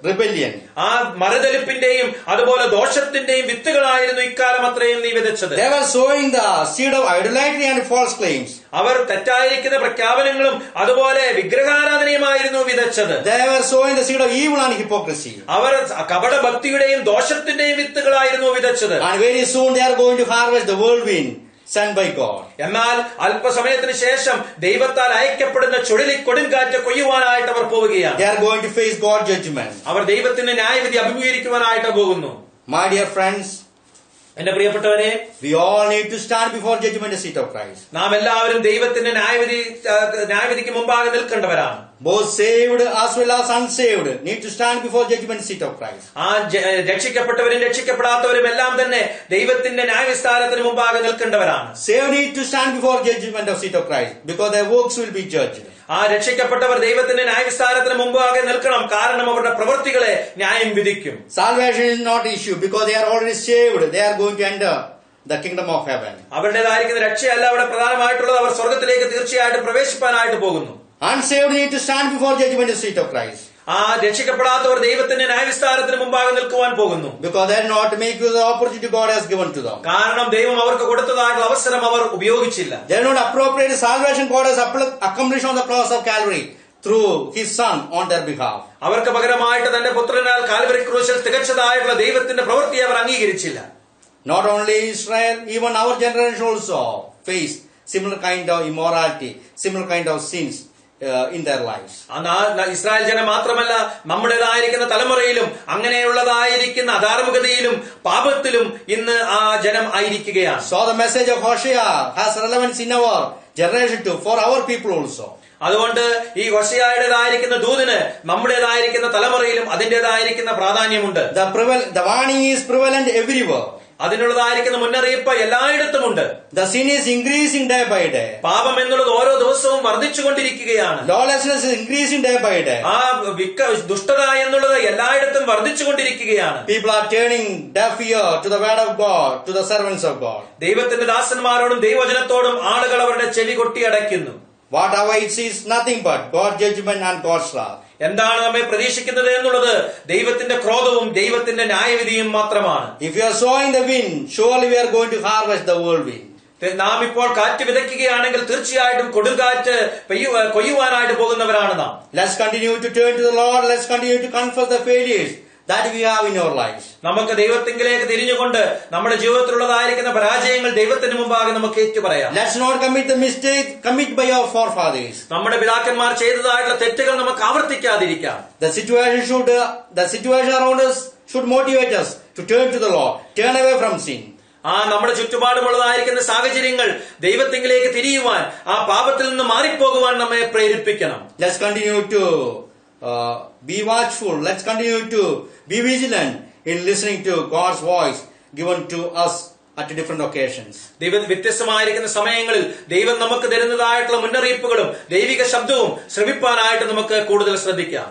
rebellion. ആ മറുതലിപ്പിന്റെയും അതുപോലെ ദോഷത്തിന്റെയും വിത്തുകളായിരുന്നു ഇക്കാലം അത്രയും നീ വിതച്ചത്. They were sowing the seed of idolatry and false claims. അവർ തെറ്റായിരിക്കുന്ന പ്രഖ്യാപനങ്ങളും അതുപോലെ വിഗ്രഹാരാധനയുമായിരുന്നു വിതച്ചത്. They were sowing the seed of evil and hypocrisy. Our കപടഭക്തിയുടെയും ദോഷത്തിന്റെയും വിത്തുകളായിരുന്നു വിതച്ചത്. And very soon they are going to harvest the whirlwind sent by God. എന്നാൽ അല്പസമയത്തിന് ശേഷം ദൈവത്താൽ അയക്കപ്പെടുന്ന ചുഴലിക്കൊടുങ്കാറ്റ് കൊയ്യുവാനായിട്ട് അവർ പോവുകയാണ്. They are going to face God's judgment. അവർ ദൈവത്തിന്റെ ന്യായവിധി അഭിമുഖീകരിക്കുവാനായിട്ട് പോകുന്നു. My dear friends, എന്റെ പ്രിയപ്പെട്ടവരെ, we all need to stand before judgment seat of Christ. നാം എല്ലാവരും ദൈവത്തിന്റെ ന്യായവിധിക്ക് മുമ്പാകെ നിൽക്കേണ്ടവരാണ്. Both saved as well as unsaved need to stand before judgment seat of Christ. ആ രക്ഷിക്കപ്പെട്ടവരും രക്ഷിക്കപ്പെടാത്തവരും എല്ലാം തന്നെ ദൈവത്തിന്റെ ന്യായവിസ്താരത്തിന് മുമ്പാകെ നിൽക്കേണ്ടവരാണ്. Saved need to stand before judgment of seat of Christ because their works will be judged. ആ രക്ഷിക്കപ്പെട്ടവർ ദൈവത്തിന്റെ ന്യായവിസ്താരത്തിന് മുമ്പാകെ നിൽക്കണം, കാരണം അവരുടെ പ്രവൃത്തികളെ ന്യായം വിധിക്കും. Salvation is not issue because they are already saved. They are going to enter the kingdom of heaven. അവരുടേതായിരിക്കുന്ന രക്ഷയല്ല അവിടെ പ്രധാനമായിട്ടുള്ളത്. അവർ സ്വർഗത്തിലേക്ക് തീർച്ചയായിട്ടും പ്രവേശിപ്പാനായിട്ട് പോകുന്നു. Unsaved need to stand before judgment seat of Christ. ആ രക്ഷിക്കപ്പെടാത്തവർ ദൈവത്തിന്റെ ന്യായവിസ്താരത്തിന് മുമ്പാകെ നിൽക്കുവാൻ പോകുന്നു. Because they are not make use of the opportunity God has given to them. കാരണം ദൈവം അവർക്ക് കൊടുത്തതായിട്ടുള്ള അവസരം അവർ ഉപയോഗിച്ചില്ല. They are not appropriate salvation God has accomplished on the cross of Calvary through His Son on their behalf. അവർക്ക് പകരമായിട്ട് തന്റെ പുത്രനാൽ Calvary ക്രൂശിൽ തികച്ചതായിട്ടുള്ള ദൈവത്തിന്റെ പ്രവൃത്തിയെ അവർ അംഗീകരിച്ചില്ല. Not only Israel, even our generation also face similar kind of immorality, similar kind of sins in their lives. Israel ജനം മാത്രമല്ല, നമ്മുടേതായിരിക്കുന്ന തലമുറയിലും അങ്ങനെയുള്ളതായിരിക്കുന്ന അധാർമികതയിലും പാപത്തിലും ഇന്ന് ആ ജനം ആയിരിക്കുകയാണ്. So the message of Hosea has relevance in our generation too, for our people also. അതുകൊണ്ട് ഈ ഹോശേയയുടേതായിരിക്കുന്ന ദൂതിന് നമ്മുടേതായിരിക്കുന്ന തലമുറയിലും അതിന്റേതായിരിക്കുന്ന പ്രാധാന്യമുണ്ട്. The warning is prevalent everywhere. അതിനുള്ളതായിരിക്കുന്ന മുന്നറിയിപ്പ് എല്ലായിടത്തുമുണ്ട്. The sin is increasing day by day. പാപം എന്നുള്ളത് ഓരോ ദിവസവും വർദ്ധിച്ചുകൊണ്ടിരിക്കുകയാണ്. Lawlessness is increasing day by day. ആ ദുഷ്ടത എന്നുള്ളത് എല്ലായിടത്തും വർദ്ധിച്ചുകൊണ്ടിരിക്കുകയാണ്. People are turning deaf ear to the word of God, to the servants of God. ദൈവത്തിന്റെ ദാസന്മാരോടും ദൈവവചനത്തോടും ആളുകൾ അവരുടെ ചെവി കൊട്ടിയടയ്ക്കുന്നു. What awaits is nothing but God's judgment and God's wrath. എന്താണ് നമ്മെ പ്രതീക്ഷിക്കുന്നത് എന്നുള്ളത് ദൈവത്തിന്റെ ക്രോധവും ദൈവത്തിന്റെ ന്യായവിധിയും മാത്രമാണ്. If you are sowing the wind, surely we are going to harvest the whirlwind. നാം ഇപ്പോൾ കാറ്റ് വിതയ്ക്കുകയാണെങ്കിൽ തീർച്ചയായിട്ടും കൊടുങ്കാറ്റ് കൊയ്യുവാനായിട്ട് പോകുന്നവരാണ് നാം. Let's continue to turn to the Lord. Let's continue to confess the failures that we have in our lives. നമുക്ക് ദൈവത്തിങ്കിലേക്ക് തിരിഞ്ഞുകൊണ്ട് നമ്മുടെ ജീവിതത്തിലുള്ളതായിരിക്കുന്ന പരാജയങ്ങൾ ദൈവത്തിന് മുമ്പാകെ നമുക്ക് ഏറ്റുപറയാം. Let's not commit the mistake committed by our forefathers. നമ്മുടെ പിതാക്കന്മാർ ചെയ്തതായിട്ടുള്ള തെറ്റുകൾ നമുക്ക് ആവർത്തിക്കാതിരിക്കാം. The situation around us should motivate us to turn to the Lord, turn away from sin. നമ്മുടെ ചുറ്റുപാടുമുള്ളതായിരിക്കുന്ന സാഹചര്യങ്ങൾ ദൈവത്തിങ്കിലേക്ക് തിരിയുവാൻ, ആ പാപത്തിൽ നിന്ന് മാറിപ്പോകുവാൻ നമ്മെ പ്രേരിപ്പിക്കണം. Let's continue to be watchful. Let's continue to be vigilant in listening to God's voice given to us at different occasions. വ്യത്യസ്തമായിരിക്കുന്ന സമയങ്ങളിൽ ദൈവം നമുക്ക് തരുന്നതായിട്ടുള്ള മുന്നറിയിപ്പുകളും ദൈവിക ശബ്ദവും ശ്രവിപ്പാനായിട്ട് നമുക്ക് കൂടുതൽ ശ്രദ്ധിക്കാം.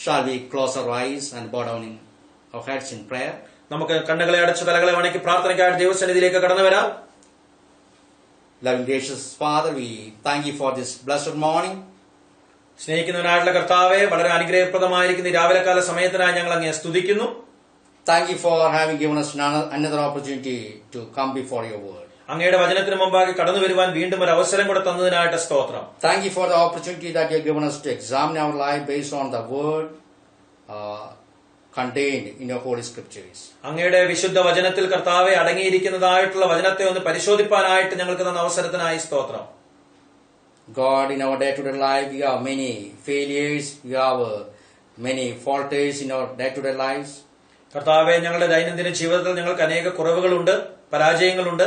Shall we close our eyes and bow down our heads in prayer? നമുക്ക് കണ്ണുകളെ അടച്ച് തലകളെ വണക്കി പ്രാർത്ഥനയ്ക്കായിട്ട് ദൈവസന്നിധിയിലേക്ക് കടന്നു വരാം. Loving gracious Father, we thank you for this blessed morning. സ്നേഹിക്കുന്നവനായിട്ടുള്ള കർത്താവെ, വളരെ അനുഗ്രഹപ്രദമായിരിക്കുന്ന ഈ രാവിലെക്കാല സമയത്തിനായി ഞങ്ങൾ അങ്ങേ സ്തുതിക്കുന്നു. Thank you for having given us another opportunity to come before your word. അങ്ങയുടെ വചനത്തിന് മുമ്പാകെ കടന്നു വരുവാൻ വീണ്ടും ഒരു അവസരം കൂടെ തന്നതിനായിട്ട് സ്തോത്രം. Thank you for the opportunity that you have given us to examine our life based on the word contained in your holy scriptures. അങ്ങയുടെ വിശുദ്ധ വചനത്തിൽ കർത്താവെ അടങ്ങിയിരിക്കുന്നതായിട്ടുള്ള വചനത്തെ ഒന്ന് പരിശോധിപ്പാനായിട്ട് ഞങ്ങൾക്ക് തന്ന അവസരത്തിനായി സ്തോത്രം. God, in our day-to-day life, we have many failures, we have many faults in our day-to-day lives. കർത്താവെ, ഞങ്ങളുടെ ദൈനംദിന ജീവിതത്തിൽ ഞങ്ങൾക്ക് അനേക കുറവുകളുണ്ട്, പരാജയങ്ങളുണ്ട്.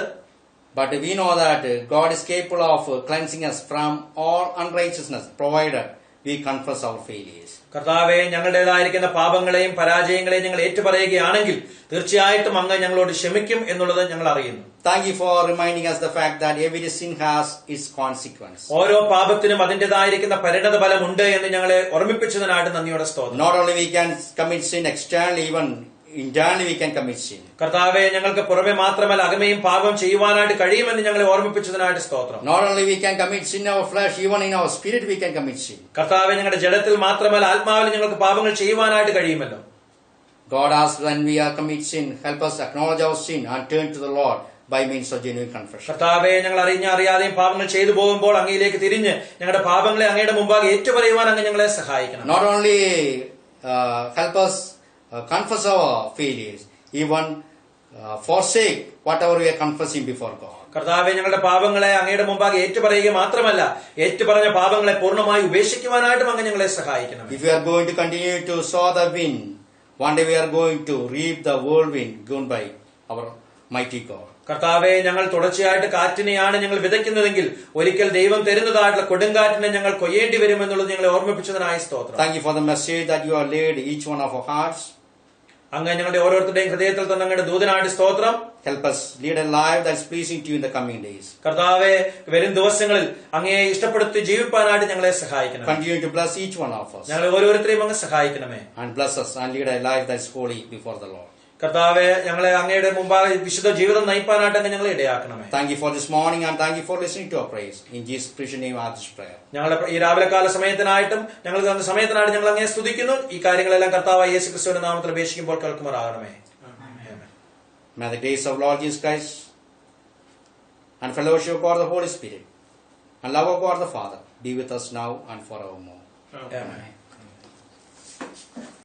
But we know that God is capable of cleansing us from all unrighteousness, provided we confess our failures. കർത്താവെ, ഞങ്ങളുടേതായിരിക്കുന്ന പാപങ്ങളെയും പരാജയങ്ങളെയും ഞങ്ങൾ ഏറ്റുപറയുകയാണെങ്കിൽ തീർച്ചയായിട്ടും അങ്ങ് ഞങ്ങളോട് ക്ഷമിക്കും എന്നുള്ളത് ഞങ്ങൾ അറിയുന്നു. Thank you for reminding us the fact that every sin has its consequence. ഓരോ പാപത്തിനും അതിന്റേതായിരിക്കുന്ന പരിണത ഫലമുണ്ട് എന്ന് ഞങ്ങളെ ഓർമ്മിപ്പിച്ചതിനായിട്ട് നന്ദിയോടെ സ്തോത്രം. Not only we can commit sin externally, even internally we can commit sin. കർത്താവെ, ഞങ്ങൾക്ക് പുറമെ മാത്രമല്ല അകമയും പാപം ചെയ്യുവാനായിട്ട് കഴിയുമെന്ന് ഞങ്ങളെ ഓർമ്മിപ്പിച്ചതിനായിട്ട് സ്തോത്രം. Not only we can commit sin in our flesh, even in our spirit we can commit sin. കർത്താവെ, ഞങ്ങളുടെ ജഡത്തിൽ മാത്രമല്ല ആത്മാവിൽ ഞങ്ങൾക്ക് പാപങ്ങൾ ചെയ്യുവാനായിട്ട് കഴിയുമല്ലോ. God asks when we are commit sin, help us acknowledge our sin and turn to the Lord by means of genuine confession. കർത്താവെ, ഞങ്ങൾ അറിയാതെയും പാപങ്ങൾ ചെയ്തു പോകുമ്പോൾ അങ്ങയിലേക്ക് തിരിഞ്ഞ് ഞങ്ങളുടെ പാപങ്ങളെ അങ്ങയുടെ മുമ്പാകെ ഏറ്റുപറയുവാൻ അങ്ങ് ഞങ്ങളെ സഹായിക്കണം. Not only help us confess our failures, even forsake whatever we are confessing before God. കർത്താവെ, ഞങ്ങളുടെ പാപങ്ങളെ അങ്ങയുടെ മുമ്പാകെ ഏറ്റുപറയുക മാത്രമല്ല, ഏറ്റുപറഞ്ഞ പാപങ്ങളെ പൂർണ്ണമായി ഉപേക്ഷിക്കുവാനായിട്ടും അങ്ങ് ഞങ്ങളെ സഹായിക്കണം. If we are going to continue to sow the wind, one day we are going to reap the whirlwind given by our mighty God. കർത്താവെ, ഞങ്ങൾ തുടർച്ചയായിട്ട് കാറ്റിനെയാണ് ഞങ്ങൾ വിതയ്ക്കുന്നതെങ്കിൽ ഒരിക്കൽ ദൈവം തരുന്നതായിട്ടുള്ള കൊടുങ്കാറ്റിനെ ഞങ്ങൾ കൊയ്യേണ്ടി വരുമെന്നുള്ളത് ഞങ്ങളെ ഓർമ്മിപ്പിച്ചതിനായി സ്തോത്രം. Thank you for the message that you have laid each one of our hearts. അങ്ങ് ഞങ്ങളുടെ ഓരോരുത്തരുടെയും ഹൃദയത്തിൽ തന്നെ അങ്ങയുടെ ദൂതനായിട്ട് സ്തോത്രം. Help us lead a life that is pleasing to you in the coming days. കർത്താവെ, വരും ദിവസങ്ങളിൽ അങ്ങയെ ഇഷ്ടപ്പെടുത്തി ജീവിപ്പാനായിട്ട് ഞങ്ങളെ സഹായിക്കണം. Continue to bless each one of us. ഞങ്ങളെ ഓരോരുത്തരെയും അങ്ങ് സഹായിക്കണമേ. And bless us and lead a life that is holy before the Lord. കർത്താവെ, ഞങ്ങളെ അങ്ങയുടെ മുമ്പാകെ വിശുദ്ധ ജീവിതം നയിപ്പാനായിട്ട് അങ്ങ് ഞങ്ങളെ ഇടയാക്കണമേ. Thank you for this morning and thank you for listening to our praise. In Jesus' precious name, I ask this prayer. ഞങ്ങളുടെ ഈ രാവിലെക്കാല സമയത്തിനായിട്ടും ഞങ്ങൾക്ക് തന്ന സമയത്തിനായിട്ട് ഞങ്ങൾ അങ്ങേ സ്തുതിക്കുന്നു. ഈ കാര്യങ്ങളെല്ലാം കർത്താവായ യേശുക്രിസ്തുവിന്റെ നാമത്തിൽ അപേക്ഷിക്കുമ്പോൾ കേൾക്കുമാറാകണമേ. May the grace of Lord Jesus Christ and fellowship of God the Holy Spirit and love of God the Father be with us now and forevermore. Amen.